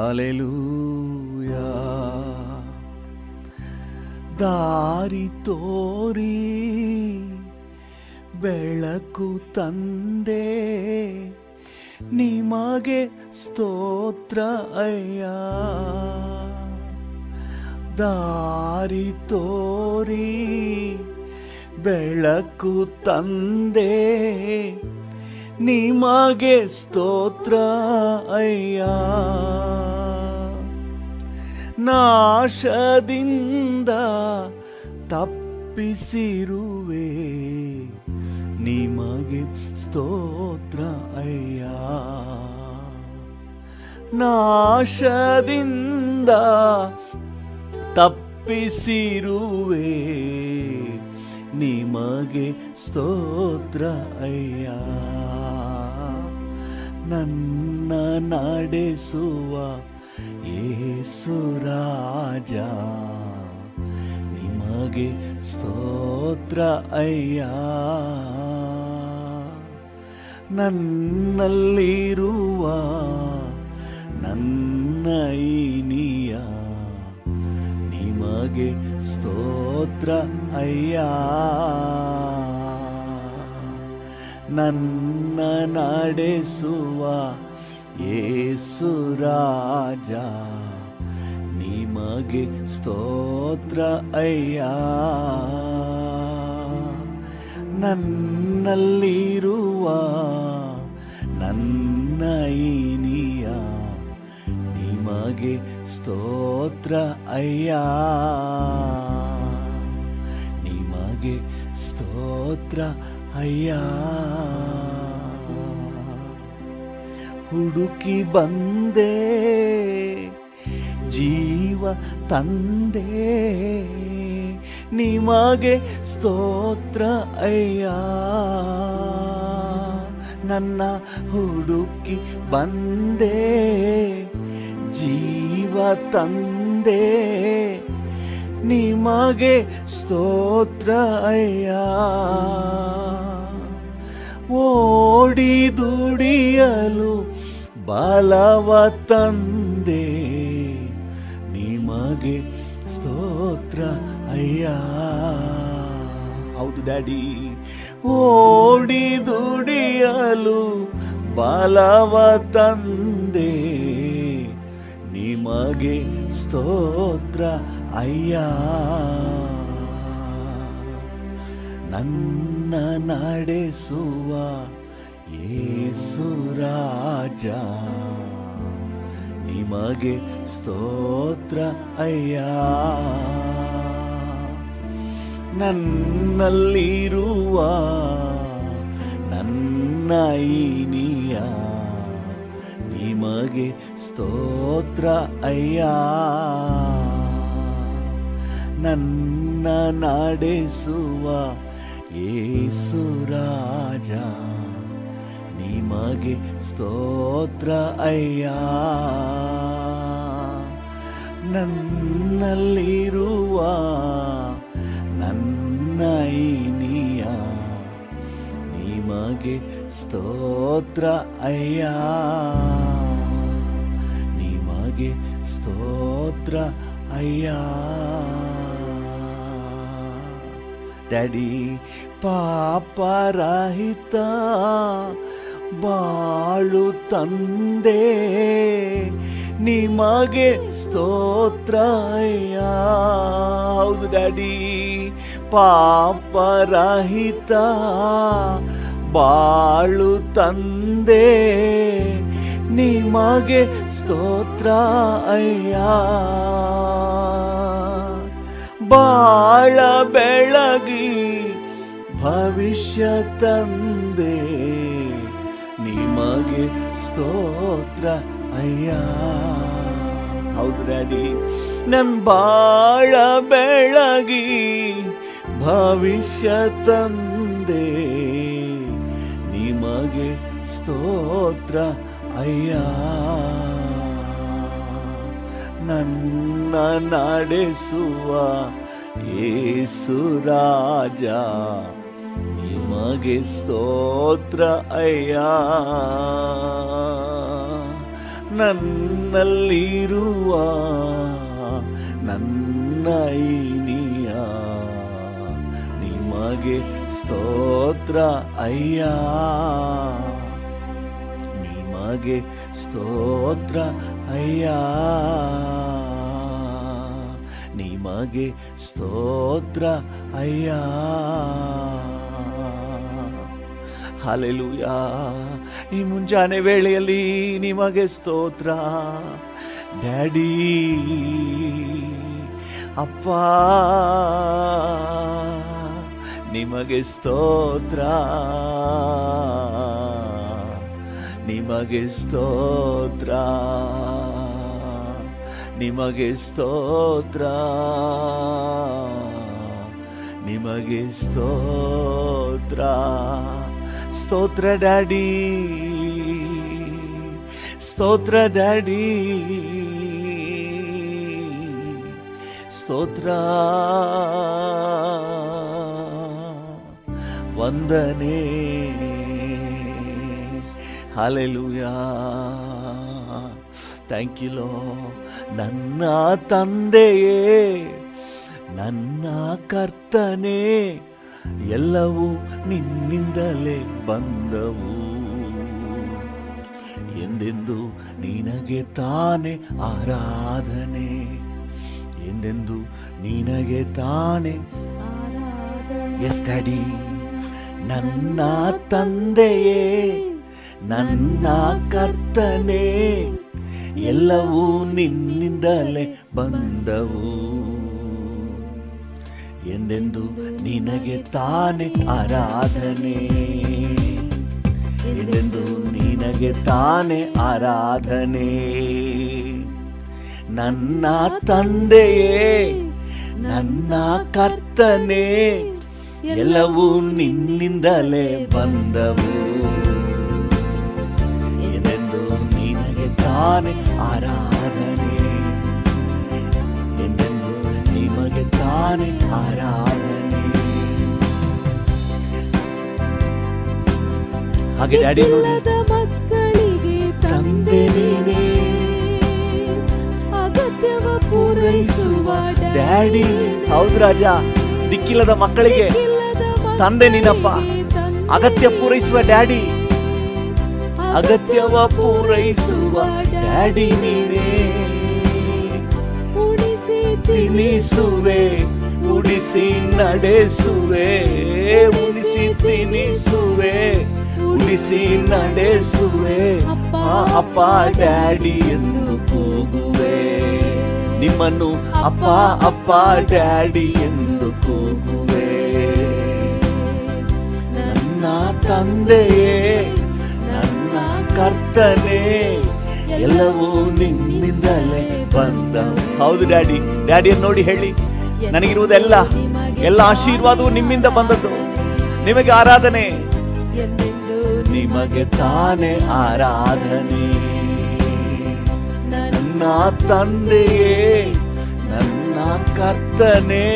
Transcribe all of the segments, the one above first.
Hallelujah. ದಾರಿ ತೋರಿ ಬೆಳಕು ತಂದೆ, ನಿಮಗೆ ಸ್ತೋತ್ರ ಅಯ್ಯ. ದಾರಿ ತೋರಿ ಬೆಳಕು ತಂದೆ, ನಿಮಗೆ ಸ್ತೋತ್ರ ಅಯ್ಯ. ನಾಶದಿಂದ ತಪ್ಪಿಸಿರುವೆ, ನಿಮಗೆ ಸ್ತೋತ್ರ ಅಯ್ಯ. ನಾಶದಿಂದ ತಪ್ಪಿಸಿರುವೆ, ನಿಮಗೆ ಸ್ತೋತ್ರ ಅಯ್ಯ. ನನ್ನ ನಡೆಸುವ ಯೇಸು ರಾಜ, ನಿಮಗೆ ಸ್ತೋತ್ರ ಅಯ್ಯ. ನನ್ನಲ್ಲಿರುವ ನನ್ನ ಇನಿಯ, ನಿಮಗೆ ಸ್ತೋತ್ರ ಅಯ್ಯ. ನನ್ನ ನಡೆಸುವ ಯೇಸು ರಾಜ, ನಿಮಗೆ ಸ್ತೋತ್ರ ಅಯ್ಯ. ನನ್ನಲ್ಲಿರುವ ನನ್ನ ಇನಿಯ, ನಿಮಗೆ ಸ್ತೋತ್ರ ಅಯ್ಯ. ನಿಮಗೆ ಸ್ತೋತ್ರ ಅಯ್ಯ. ಹುಡುಕಿ ಬಂದೆ, ಜೀವ ತಂದೆ, ನಿಮಗೆ ಸ್ತೋತ್ರ ಅಯ್ಯ. ನನ್ನ ಹುಡುಕಿ ಬಂದೆ, ಜೀವ ತಂದೆ, ನಿಮಗೆ ಸ್ತೋತ್ರ ಅಯ್ಯ. ಓಡಿ ದುಡಿಯಲು ಬಲವ ತಂದೆ, ನಿಮಗೆ ಸ್ತೋತ್ರ ಅಯ್ಯ. ಹೌದು ಡ್ಯಾಡಿ. ಓಡಿ ದುಡಿಯಲು ಬಲವ ತಂದೆ, ನಿಮಗೆ ಸ್ತೋತ್ರ ಅಯ್ಯ. ನನ್ನ ನಡೆಸುವ ಯೇಸು ರಾಜ, ನಿಮಗೆ ಸ್ತೋತ್ರ ಅಯ್ಯ. ನನ್ನಲ್ಲಿರುವ ನನ್ನ ಇನಿಯ, ನಿಮಗೆ ಸ್ತೋತ್ರ ಅಯ್ಯ. ನನ್ನ ನಡೆಸುವ ಯೇಸು ರಾಜ, ನಿಮಗೆ ಸ್ತೋತ್ರ ಅಯ್ಯ. ನನ್ನಲ್ಲಿರುವ ನನ್ನ ಇನಿಯ, ನಿಮಗೆ ಸ್ತೋತ್ರ ಅಯ್ಯ. ನಿಮಗೆ ಸ್ತೋತ್ರ ಅಯ್ಯ. ಡ್ಯಾಡಿ, ಪಾಪರಹಿತ ಬಾಳು ತಂದೆ, ನಿಮಗೆ ಸ್ತೋತ್ರ ಅಯ್ಯ. ಹೌದು ಡ್ಯಾಡಿ. ಪಾಪರಹಿತ ಬಾಳು ತಂದೆ, ನಿಮಗೆ ಸ್ತೋತ್ರ ಅಯ್ಯ. ಬಾಳ ಬೆಳಗಿ ಭವಿಷ್ಯ ತಂದೆ, ನಿಮಗೆ ಸ್ತೋತ್ರ ಅಯ್ಯ. ಹೌದು ಡ್ಯಾಡಿ. ನನ್ನ ಬಾಳ ಬೆಳಗಿ ಭವಿಷ್ಯ ತಂದೆ, ನಿಮಗೆ ಸ್ತೋತ್ರ ಅಯ್ಯ. ನನ್ನ ನಡೆಸುವ ಯೇಸು ರಾಜ, ನಿಮಗೆ ಸ್ತೋತ್ರ ಅಯ್ಯ. ನನ್ನಲ್ಲಿರುವ ನನ್ನ ಇನಿಯ ನಿಮಗೆ ಸ್ತೋತ್ರ ಅಯ್ಯ, ನಿಮಗೆ ಸ್ತೋತ್ರ ಅಯ್ಯ, ನಿಮಗೆ ಸ್ತೋತ್ರ ಅಯ್ಯ. ಹಲ್ಲೆಲೂಯಾ. ಈ ಮುಂಜಾನೆ ವೇಳೆಯಲ್ಲಿ ನಿಮಗೆ ಸ್ತೋತ್ರ ಡ್ಯಾಡಿ, ಅಪ್ಪ, ನಿಮಗೆ ಸ್ತೋತ್ರ, ನಿಮಗೆ ಸ್ತೋತ್ರ, ನಿಮಗೆ ಸ್ತೋತ್ರ, ನಿಮಗೆ ಸ್ತೋತ್ರ. ಸ್ತೋತ್ರ ಡ್ಯಾಡಿ, ಸ್ತೋತ್ರ ಡ್ಯಾಡಿ, ಸ್ತೋತ್ರ, ವಂದನೆ. ಹಲ್ಲೆಲೂಯಾ. Thank you lord. ನನ್ನ ತಂದೆಯೇ, ನನ್ನ ಕರ್ತನೇ, ಎಲ್ಲವೂ ನಿನ್ನಿಂದಲೇ ಬಂದವು. ಎಂದೆಂದು ನಿನಗೆ ತಾನೇ ಆರಾಧನೆ, ಎಂದೆಂದು ನಿನಗೆ ತಾನೇ. Yes daddy. ನನ್ನ ತಂದೆಯೇ, ನನ್ನ ಕರ್ತನೇ, ಎಲ್ಲವೂ ನಿನ್ನಿಂದಲೇ ಬಂದವು. ಎಂದೆಂದು ನಿನಗೆ ತಾನೇ ಆರಾಧನೆ, ಎಂದೆಂದು ನಿನಗೆ ತಾನೇ ಆರಾಧನೆ. ನನ್ನ ತಂದೆಯೇ, ನನ್ನ ಕರ್ತನೇ, ಎಲ್ಲವೂ ನಿನ್ನಿಂದಲೇ ಬಂದವು. ಎಂದೆಂದು ನಿನಗೆ ತಾನೇ ಆರಾಧನೆ, ಎಂದೆಂದು ನಿಮಗೆ ತಾನೇ ಆರಾಧನೆ. ಹಾಗೆ ಡ್ಯಾಡಿ ಮಕ್ಕಳಿಗೆ ತಂದೆ ನೀನೇ, ಅಗತ್ಯವ ಪೂರೈಸುವ ಡ್ಯಾಡಿ. ಹೌದು ರಾಜ. ದಿಕ್ಕಿಲ್ಲದ ಮಕ್ಕಳಿಗೆ ತಂದೆ ನೀನಪ್ಪ. ಅಗತ್ಯ ಪೂರೈಸುವ ಡ್ಯಾಡಿ, ಅಗತ್ಯವ ಪೂರೈಸುವ ಡ್ಯಾಡಿ ನೀನೇ. ಉಣಿಸಿ ತಿನಿಸುವೆ, ಉಡಿಸಿ ನಡೆಸುವೆ, ಉಣಿಸಿ ತಿನಿಸುವೆ, ಉಡಿಸಿ ನಡೆಸುವೆ. ಅಪ್ಪ ಡ್ಯಾಡಿ ಎಂದು ಕೂಗುವೆ, ನಿಮ್ಮನ್ನು ಅಪ್ಪ ಅಪ್ಪ ಡ್ಯಾಡಿ ಎಂದು ಕೂಗುವೆ. ನನ್ನ ತಂದೆಯೇ, ನನ್ನ ಕರ್ತನೇ, ಎಲ್ಲವೂ ನಿನ್ನಿಂದಲೇ ಬಂದ. ಹೌದು ಡ್ಯಾಡಿ. ಡ್ಯಾಡಿಯನ್ನು ನೋಡಿ ಹೇಳಿ, ನನಗಿರುವುದೆಲ್ಲ ಎಲ್ಲ ಆಶೀರ್ವಾದವು ನಿಮ್ಮಿಂದ ಬಂದದ್ದು. ನಿಮಗೆ ಆರಾಧನೆ, ನಿಮಗೆ ತಾನೇ ಆರಾಧನೆ. ನನ್ನ ತಂದೆಯೇ, ನನ್ನ ಕರ್ತನೇ,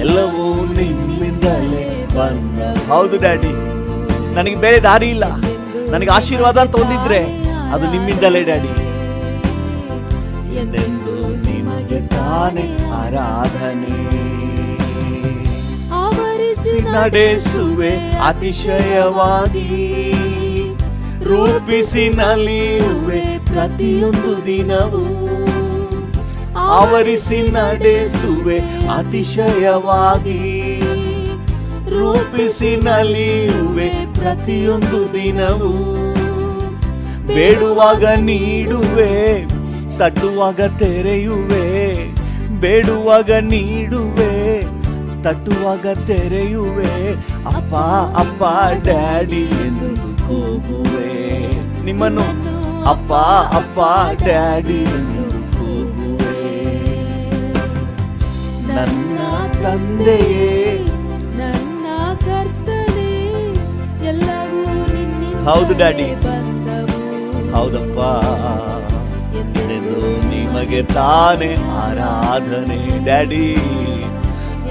ಎಲ್ಲವೂ ನಿಮ್ಮಿಂದಲೇ ಬಂದ. ಹೌದು ಡ್ಯಾಡಿ. ನನಗೆ ಬೇರೆ ದಾರಿ ಇಲ್ಲ. ನನಗೆ ಆಶೀರ್ವಾದ ಅಂತ ಒಂದಿದ್ರೆ ಅದು ನಿಮ್ಮಿಂದಲೇ ಡ್ಯಾಡಿ. ಎಂದೆಂದು ನಿಮಗೆ ತಾನೇ ಆರಾಧನೆ. ಆವರಿಸಿ ನಡೆಸುವೆ ಅತಿಶಯವಾಗಿ, ರೂಪಿಸಿ ನಲಿಯುವೆ ಪ್ರತಿಯೊಂದು ದಿನವೂ. ಆವರಿಸಿ ನಡೆಸುವೆ ಅತಿಶಯವಾಗಿ, ರೂಪಿಸಿ ನಲಿಯುವೆ ಪ್ರತಿಯೊಂದು ದಿನವೂ. ಬೇಡುವಾಗ ನೀಡುವೆ, ತಟ್ಟುವಾಗ ತೆರೆಯುವೆ. ಬೇಡುವಾಗ ನೀಡುವೆ, ತಟ್ಟುವಾಗ ತೆರೆಯುವೆ. ಅಪ್ಪ ಅಪ್ಪ ಡ್ಯಾಡಿ ಎಂದು ಕೂಗುವೆ, ನಿಮ್ಮನ್ನು ಅಪ್ಪ ಅಪ್ಪ ಡ್ಯಾಡಿ ಎಂದು ಕೂಗುವೆ. ನನ್ನ ತಂದೆಯೇ, ನನ್ನ ಕರ್ತನೇ, ಎಲ್ಲವೂ ನಿನ್ನಿಂದಲೇ ಹೌದು ಡ್ಯಾಡಿ. ಬಂದವು. ಹೌದಪ್ಪ. ಎಂದೆಂದು ನಿಮಗೆ ತಾನೇ ಆರಾಧನೆ ಡ್ಯಾಡಿ,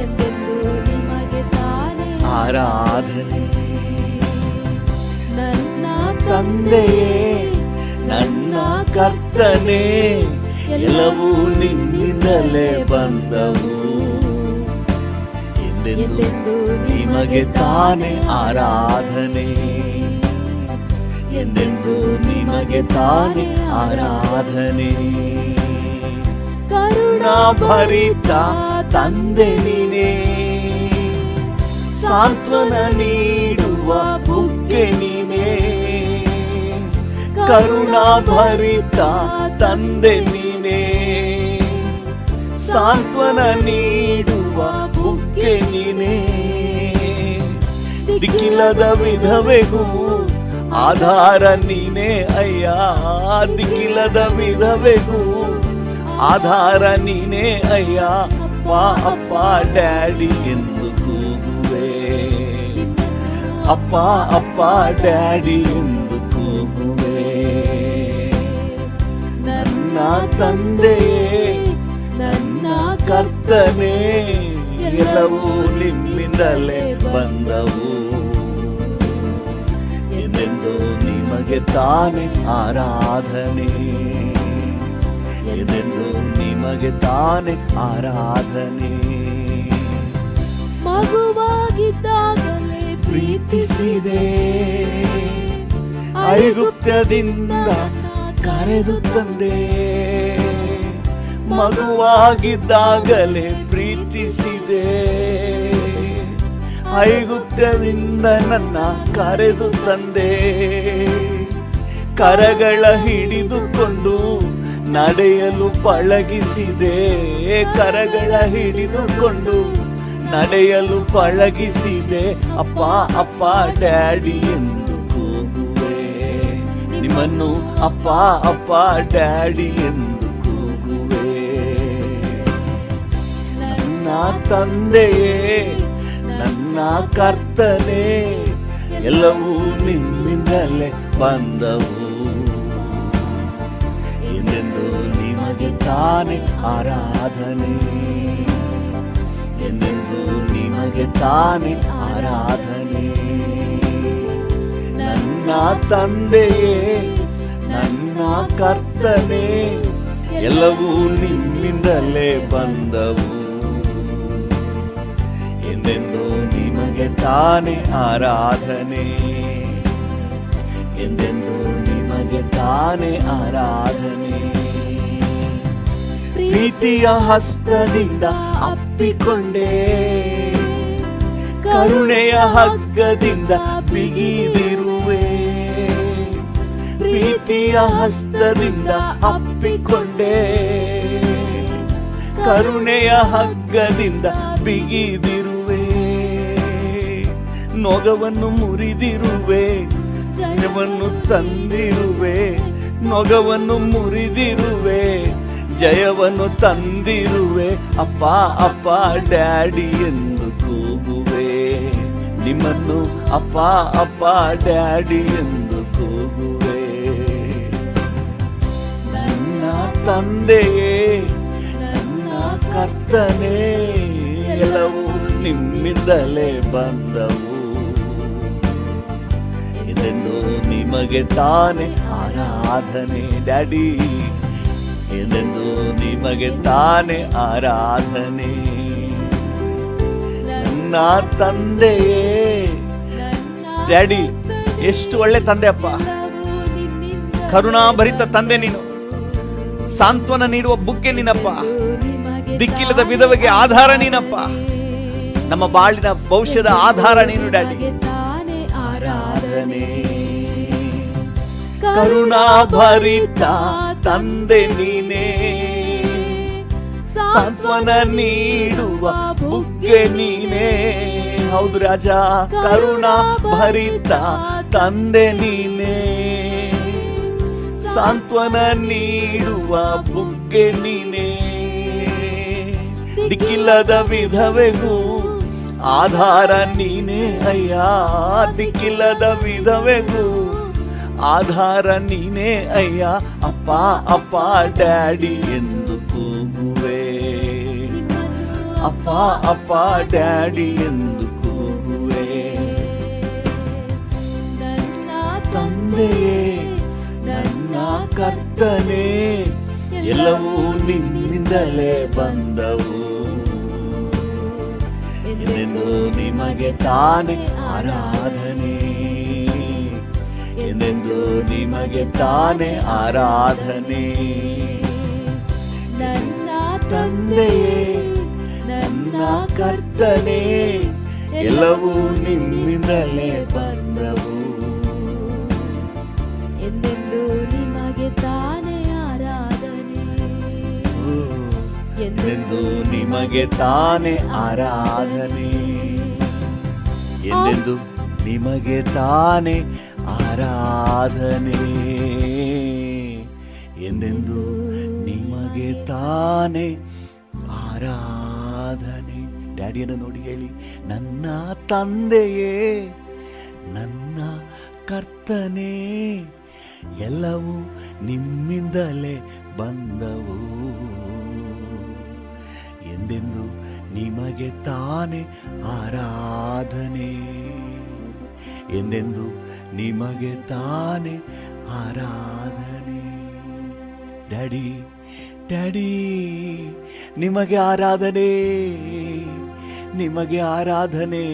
ಎಂದೆಂದು ನಿಮಗೆ ತಾನೇ ಆರಾಧನೆ. ನನ್ನ ತಂದೆಯೇ, ನನ್ನ ಕರ್ತನೇ, ಎಲ್ಲವೂ ನಿನ್ನಿಂದಲೇ ಬಂದವು. ಎಂದೆಂದು ನಿಮಗೆ ತಾನೇ ಆರಾಧನೆ, ಎಂದೆಂದು ನಿಮಗೆ ತಾನೇ ಆರಾಧನೆ. ಕರುಣಾ ಭರಿತ ತಂದೆ ನೀನೇ, ಸಾಂತ್ವನ ನೀಡುವ ಬುಗ್ಗೆ ನೀನೇ. ಕರುಣಾ ಭರಿತ ತಂದೆ ನೀನೇ, ಸಾಂತ್ವನ ನೀಡುವ ಬುಗ್ಗೆ ನೀನೇ. ದಿಕ್ಕಿಲ್ಲದ ವಿಧವೆಗೂ ಆಧಾರ ನೀನೇ ಅಯ್ಯ, ದಿಕ್ಕಿಲ್ಲದ ವಿಧವೆಗೂ ಆಧಾರ ನೀನೇ ಅಯ್ಯ. ಅಪ್ಪ ಅಪ್ಪ ಡ್ಯಾಡಿ ಎಂದು ಕೂಗುವೆ, ಅಪ್ಪ ಅಪ್ಪ ಡ್ಯಾಡಿ ಎಂದು ಕೂಗುವೆ. ನನ್ನ ತಂದೆಯೇ, ನನ್ನ ಕರ್ತನೇ, ಎಲ್ಲವೂ ನಿಮ್ಮಿಂದಲೇ ಬಂದವು. ಎಂದೆಂದು ನಿಮಗೆ ತಾನೇ ಆರಾಧನೆ, ಎಂದೆಂದು ನಿಮಗೆ ತಾನೇ ಆರಾಧನೆ. ಮಗುವಾಗಿದ್ದಾಗಲೇ ಪ್ರೀತಿಸಿದೆ, ಐಗುಪ್ತ್ಯದಿಂದ ಕರೆದು ತಂದೆ. ಮಗುವಾಗಿದ್ದಾಗಲೇ ಪ್ರೀತಿಸಿದೆ, ಐಗುಪ್ತ್ಯದಿಂದ ನನ್ನ ಕರೆದು ತಂದೆ. ಕರಗಳ ಹಿಡಿದುಕೊಂಡು ನಡೆಯಲು ಪಳಗಿಸಿದೆ, ಕರಗಳ ಹಿಡಿದುಕೊಂಡು ನಡೆಯಲು ಪಳಗಿಸಿದೆ. ಅಪ್ಪ ಅಪ್ಪ ಡ್ಯಾಡಿ ಎಂದು ಕೂಗುವೆ, ನಿಮ್ಮನ್ನು ಅಪ್ಪ ಅಪ್ಪ ಡ್ಯಾಡಿ ಎಂದು ಕೂಗುವೆ. ನನ್ನ ತಂದೆಯೇ, ನನ್ನ ಕರ್ತನೇ, ಎಲ್ಲವೂ ನಿಮ್ಮಿಂದಲೇ ಬಂದವು. ಎಂದೆಂದು ನಿಮಗೆ ತಾನೇ ಆರಾಧನೆ, ಎಂದೆಂದು ನಿಮಗೆ ತಾನೇ ಆರಾಧನೆ. ನನ್ನ ತಂದೆಯೇ, ನನ್ನ ಕರ್ತನೇ, ಎಲ್ಲವೂ ನಿಮ್ಮಿಂದಲೇ ಬಂದವು. ಎಂದೆಂದು ನಿಮಗೆ ತಾನೇ ಆರಾಧನೆ, ಎಂದೆಂದು ನಿಮಗೆ ತಾನೇ ಆರಾಧನೆ. ಪ್ರೀತಿಯ ಹಸ್ತದಿಂದ ಅಪ್ಪಿಕೊಂಡೆ, ಕರುಣೆಯ ಹಗ್ಗದಿಂದ ಬಿಗಿದಿರುವೆ. ಪ್ರೀತಿಯ ಹಸ್ತದಿಂದ ಅಪ್ಪಿಕೊಂಡೆ, ಕರುಣೆಯ ಹಗ್ಗದಿಂದ ಬಿಗಿದಿರುವೆ. ನೊಗವನ್ನು ಮುರಿದಿರುವೆ, ಜಯವನ್ನು ತಂದಿರುವೆ. ನೊಗವನ್ನು ಮುರಿದಿರುವೆ, ಜಯವನ್ನು ತಂದಿರುವೆ. ಅಪ್ಪ ಅಪ್ಪ ಡ್ಯಾಡಿ ಎಂದು ಕೂಗುವೆ, ನಿಮ್ಮನ್ನು ಅಪ್ಪ ಅಪ್ಪ ಡ್ಯಾಡಿ ಎಂದು ಕೂಗುವೆ. ನನ್ನ ತಂದೆಯೇ, ನನ್ನ ಕರ್ತನೇ, ಎಲ್ಲವೂ ನಿಮ್ಮಿಂದಲೇ ಬಂದವು. ಇದೆಂದು ನಿಮಗೆ ತಾನೇ ಆರಾಧನೆ ಡ್ಯಾಡಿ, ಇದೆಂದು ನಿಮಗೆ ತಾನೇ ಆರಾಧನೆ. ನನ್ನ ತಂದೆಯೇ, ಡ್ಯಾಡಿ ಎಷ್ಟು ಒಳ್ಳೆ ತಂದೆ ಅಪ್ಪ, ಕರುಣಾಭರಿತ ತಂದೆ ನೀನು, ಸಾಂತ್ವನ ನೀಡುವ ಬುಗ್ಗೆ ನೀನಪ್ಪ, ದಿಕ್ಕಿಲ್ಲದ ವಿಧವೆಗೆ ಆಧಾರ ನೀನಪ್ಪ, ನಮ್ಮ ಬಾಳಿನ ಭವಿಷ್ಯದ ಆಧಾರ ನೀನು ಡ್ಯಾಡಿ. ಆರಾಧನೆ. ಕರುಣಾಭರಿತ ತಂದೆ ನೀನೇ, ಸಾಂತ್ವನ ನೀಡುವ ಬುಗ್ಗೆ ನೀನೇ. ಹೌದು ರಾಜ, ಕರುಣಾಭರಿತ ತಂದೆ ನೀನೇ, ಸಾಂತ್ವನ ನೀಡುವ ಬುಗ್ಗೆ ನೀನೇ. ದಿಕ್ಕಿಲ್ಲದ ವಿಧವೆಗೂ ಆಧಾರ ನೀನೇ ಅಯ್ಯ, ದಿಕ್ಕಿಲ್ಲದ ವಿಧವೆಗೂ ಆಧಾರ ನೀನೇ ಅಯ್ಯ. ಅಪ್ಪ ಅಪ್ಪ ಡ್ಯಾಡಿ ಎಂದು ಕೂಗುವೆ, ಅಪ್ಪ ಅಪ್ಪ ಡ್ಯಾಡಿ ಎಂದು ಕೂಗುವೆ. ತಂದೆಯೇ, ನನ್ನ ಕರ್ತನೇ, ಎಲ್ಲವೂ ನಿಮ್ಮಿಂದಲೇ ಬಂದವು. ಎಂದೆಂದು ನಿಮಗೆ ತಾನೇ ಆರಾಧನೆ, ಎಂದೆಂದು ನಿಮಗೆ ತಾನೇ ಆರಾಧನೆ. ನನ್ನ ತಂದೆಯೇ, ನನ್ನ ಕರ್ತನೇ, ಎಲ್ಲವೂ ನಿಮ್ಮಿಂದಲೇ ಬಂದವು. ಎಂದೆಂದು ನಿಮಗೆ ತಾನೇ ಆರಾಧನೆ, ಎಂದೆಂದು ನಿಮಗೆ ತಾನೇ ಆರಾಧನೆ, ಎಂದೆಂದು ನಿಮಗೆ ತಾನೇ ಆರಾಧನೆ, ಎಂದೆಂದು ನಿಮಗೆ ತಾನೇ ಆರಾಧನೆ. ಡ್ಯಾಡಿಯನ್ನು ನೋಡಿ ಹೇಳಿ, ನನ್ನ ತಂದೆಯೇ, ನನ್ನ ಕರ್ತನೇ, ಎಲ್ಲವೂ ನಿಮ್ಮಿಂದಲೇ ಬಂದವು. ಎಂದೆಂದು ನಿಮಗೆ ತಾನೇ ಆರಾಧನೆ, ಎಂದೆಂದು ನಿಮಗೆ ತಾನೇ ಆರಾಧನೆ. ಡ್ಯಾಡಿ, ಡ್ಯಾಡಿ, ನಿಮಗೆ ಆರಾಧನೆ, ನಿಮಗೆ ಆರಾಧನೆ,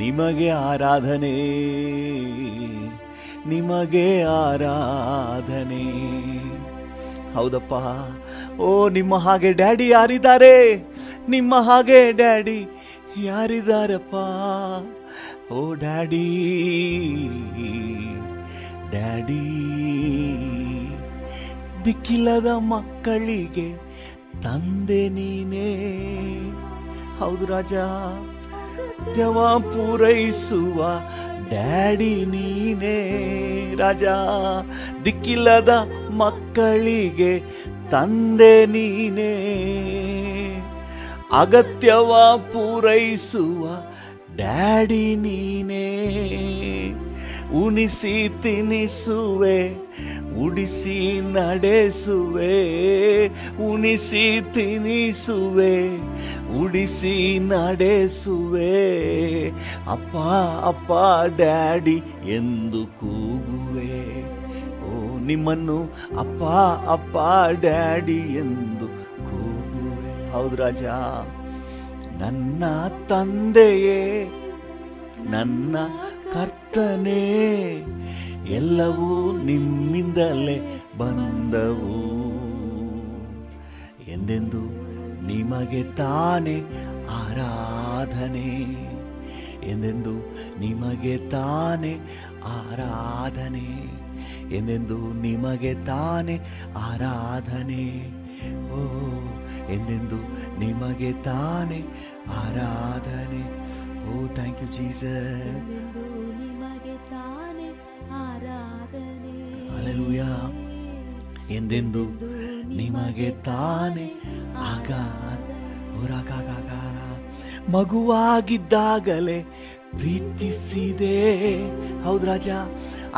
ನಿಮಗೆ ಆರಾಧನೆ, ನಿಮಗೆ ಆರಾಧನೆ. ಹೌದಪ್ಪ. ಓ, ನಿಮ್ಮ ಹಾಗೆ ಡ್ಯಾಡಿ ಯಾರಿದ್ದಾರೆ? ನಿಮ್ಮ ಹಾಗೆ ಡ್ಯಾಡಿ ಯಾರಿದ್ದಾರಪ್ಪ? ಓ ಡ್ಯಾಡಿ, ಡ್ಯಾಡಿ, ದಿಕ್ಕಿಲ್ಲದ ಮಕ್ಕಳಿಗೆ ತಂದೆ ನೀನೇ. ಹೌದು ರಾಜ, ದೇವ ಪೂರೈಸುವ ಡ್ಯಾಡಿ ನೀನೇ. ರಾಜ, ದಿಕ್ಕಿಲ್ಲದ ಮಕ್ಕಳಿಗೆ ತಂದೆ ನೀನೇ, ಅಗತ್ಯವ ಪೂರೈಸುವ ಡ್ಯಾಡಿ ನೀನೇ. ಉಣಿಸಿ ತಿನಿಸುವೆ, ಉಡಿಸಿ ನಡೆಸುವೆ, ಉಣಿಸಿ ತಿನಿಸುವೆ, ಉಡಿಸಿ ನಡೆಸುವೆ. ಅಪ್ಪ ಅಪ್ಪ ಡ್ಯಾಡಿ ಎಂದು ಕೂಗುವೆ. ಓ, ನಿಮ್ಮನ್ನು ಅಪ್ಪ ಅಪ್ಪ ಡ್ಯಾಡಿ ಎಂದು ಕೂಗುವೆ. ಹೌದು ರಾಜ, ನನ್ನ ತಂದೆಯೇ, ನನ್ನ ಕರ್ತನೇ, ಎಲ್ಲವೂ ನಿಮ್ಮಿಂದಲೇ ಬಂದವು. ಎಂದೆಂದು ನಿಮಗೆ ತಾನೇ ಆರಾಧನೆ, ಎಂದೆಂದು ನಿಮಗೆ ತಾನೇ ಆರಾಧನೆ, ಎಂದೆಂದು ನಿಮಗೆ ತಾನೇ ಆರಾಧನೆ. ಓ, ಎಂದೆಂದು ನಿಮಗೆ ತಾನೇ ಆರಾಧನೆ. ಓ, ಥ್ಯಾಂಕ್ ಯು ಜೀಸಸ್. ನಿಮಗೆ ತಾನೇ ಆರಾಧನೆ. ಹಲ್ಲೆಲೂಯಾ. ಎಂದೆಂದು ನಿಮಗೆ ತಾನೇ ಹೊರಗಾಗಾರ. ಮಗುವಾಗಿದ್ದಾಗಲೇ ಪ್ರೀತಿಸಿದೆ. ಹೌದು ರಾಜ,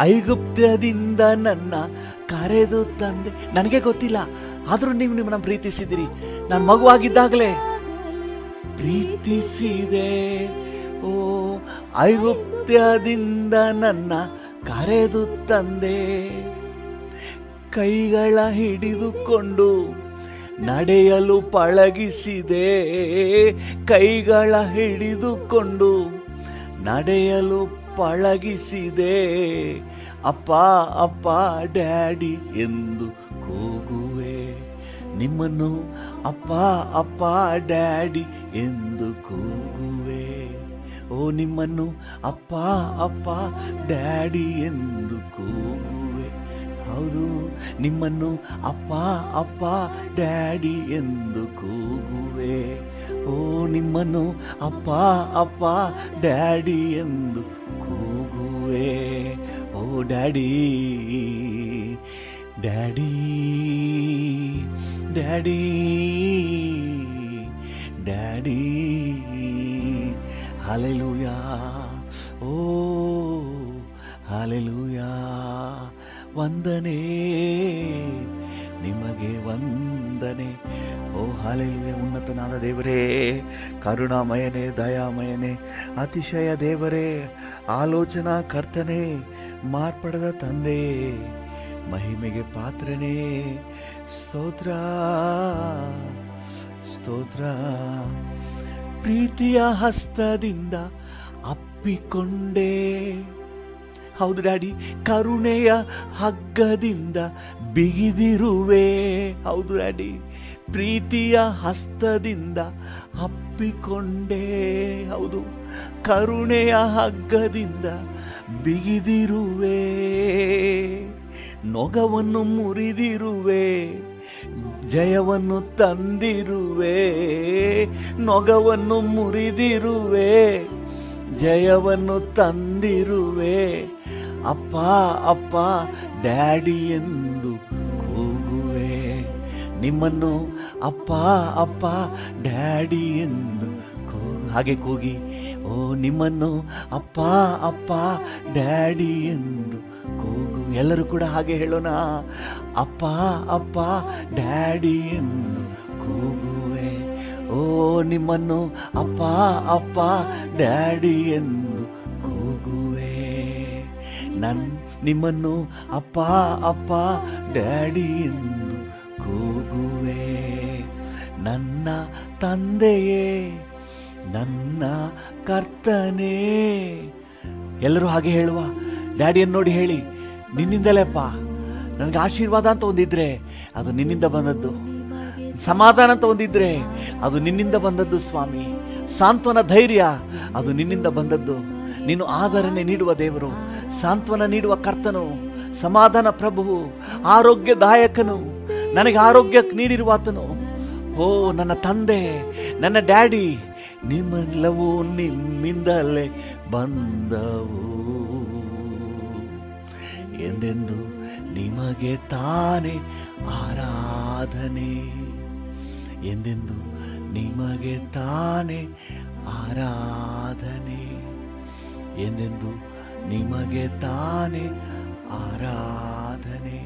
ಐಗುಪ್ತದಿಂದ ನನ್ನ ಕರೆದು ತಂದೆ. ನನಗೆ ಗೊತ್ತಿಲ್ಲ, ಆದರೂ ನೀವು ನಿಮ್ಮನ್ನ ಪ್ರೀತಿಸಿದಿರಿ. ನಾನು ಮಗುವಾಗಿದ್ದಾಗಲೇ ಪ್ರೀತಿಸಿದೆ. ಓ, ಐಗುಪ್ತದಿಂದ ನನ್ನ ಕರೆದು ತಂದೆ. ಕೈಗಳ ಹಿಡಿದುಕೊಂಡು ನಡೆಯಲು ಪಳಗಿಸಿದೆ. ಕೈಗಳ ಹಿಡಿದುಕೊಂಡು ನಡೆಯಲು ಪಳಗಿಸಿದೆ. ಅಪ್ಪ ಅಪ್ಪ ಡ್ಯಾಡಿ ಎಂದು ಕೂಗುವೆ. ನಿಮ್ಮನ್ನು ಅಪ್ಪ ಅಪ್ಪ ಡ್ಯಾಡಿ ಎಂದು ಕೂಗುವೆ. ಓ, ನಿಮ್ಮನ್ನು ಅಪ್ಪ ಅಪ್ಪ ಡ್ಯಾಡಿ ಎಂದು ಕೂಗುವೆ. ಹೌದು, ನಿಮ್ಮನ್ನು ಅಪ್ಪ ಅಪ್ಪ ಡ್ಯಾಡಿ ಎಂದು ಕೂಗುವೆ. ಓ, ನಿಮ್ಮನ್ನು ಅಪ್ಪ ಅಪ್ಪ ಡ್ಯಾಡಿ ಎಂದು ಕೂಗುವೆ. Oh daddy, daddy, daddy, daddy. Hallelujah. Oh hallelujah. ವಂದನೆ ನಿಮಗೆ ವಂದನೆ. ಓ ಹಲ್ಲೆಲೂಯಾ. ಉನ್ನತನಾದ ದೇವರೇ, ಕರುಣಾಮಯನೇ, ದಯಾಮಯನೇ, ಅತಿಶಯ ದೇವರೇ, ಆಲೋಚನಾ ಕರ್ತನೇ, ಮಾರ್ಪಡದ ತಂದೆಯೇ, ಮಹಿಮೆಗೆ ಪಾತ್ರನೇ. ಸ್ತೋತ್ರ ಸ್ತೋತ್ರ. ಪ್ರೀತಿಯ ಹಸ್ತದಿಂದ ಅಪ್ಪಿಕೊಂಡೆ. ಹೌದು ಡ್ಯಾಡಿ, ಕರುಣೆಯ ಹಗ್ಗದಿಂದ ಬಿಗಿದಿರುವೆ. ಹೌದು ಡ್ಯಾಡಿ, ಪ್ರೀತಿಯ ಹಸ್ತದಿಂದ ಅಪ್ಪಿಕೊಂಡೆ. ಹೌದು, ಕರುಣೆಯ ಹಗ್ಗದಿಂದ ಬಿಗಿದಿರುವೆ. ನೊಗವನ್ನು ಮುರಿದಿರುವೆ, ಜಯವನ್ನು ತಂದಿರುವೆ. ನೊಗವನ್ನು ಮುರಿದಿರುವೆ, ಜಯವನ್ನು ತಂದಿರುವೆ. ಅಪ್ಪ ಅಪ್ಪ ಡ್ಯಾಡಿ ಎಂದು ಕೂಗುವೆ. ನಿಮ್ಮನ್ನು ಅಪ್ಪ ಅಪ್ಪ ಡ್ಯಾಡಿ ಎಂದು ಹಾಗೆ ಕೂಗಿ. ಓ, ನಿಮ್ಮನ್ನು ಅಪ್ಪ ಅಪ್ಪ ಡ್ಯಾಡಿ ಎಂದು ಕೂಗು. ಎಲ್ಲರೂ ಕೂಡ ಹಾಗೆ ಹೇಳೋಣ. ಅಪ್ಪ ಅಪ್ಪ ಡ್ಯಾಡಿ ಎಂದು ಕೂಗುವೆ. ಓ, ನಿಮ್ಮನ್ನು ಅಪ್ಪ ಅಪ್ಪ ಡ್ಯಾಡಿ ಎಂದು ಕೂಗುವೆ. ನಿಮ್ಮನ್ನು ಅಪ್ಪ ಅಪ್ಪ ಡ್ಯಾಡಿ ಎಂದು ಕೂಗುವೆ. ನನ್ನ ತಂದೆಯೇ, ನನ್ನ ಕರ್ತನೇ. ಎಲ್ಲರೂ ಹಾಗೆ ಹೇಳುವ. ಡ್ಯಾಡಿಯನ್ನು ನೋಡಿ ಹೇಳಿ, ನಿನ್ನಿಂದಲೇಪ್ಪ. ನನಗೆ ಆಶೀರ್ವಾದ ಅಂತ ಒಂದಿದ್ರೆ ಅದು ನಿನ್ನಿಂದ ಬಂದದ್ದು. ಸಮಾಧಾನ ಅಂತ ಒಂದಿದ್ರೆ ಅದು ನಿನ್ನಿಂದ ಬಂದದ್ದು ಸ್ವಾಮಿ. ಸಾಂತ್ವನ, ಧೈರ್ಯ ಅದು ನಿನ್ನಿಂದ ಬಂದದ್ದು. ನೀನು ಆದರಣೆ ನೀಡುವ ದೇವರು, ಸಾಂತ್ವನ ನೀಡುವ ಕರ್ತನು, ಸಮಾಧಾನ ಪ್ರಭುವು, ಆರೋಗ್ಯದಾಯಕನು, ನನಗೆ ಆರೋಗ್ಯ ನೀಡಿರುವ ಆತನು. ಓ ನನ್ನ ತಂದೆ, ನನ್ನ ಡ್ಯಾಡಿ, ನಿಮ್ಮೆಲ್ಲವೂ ನಿಮ್ಮಿಂದಲೇ ಬಂದವು. ಎಂದೆಂದು ನಿಮಗೆ ತಾನೇ ಆರಾಧನೆ. ಎಂದೆಂದು ನಿಮಗೆ ತಾನೇ ಆರಾಧನೆ. ಎಂದೆಂದು ನಿಮಗೆ ತಾನೇ ಆರಾಧನೆ.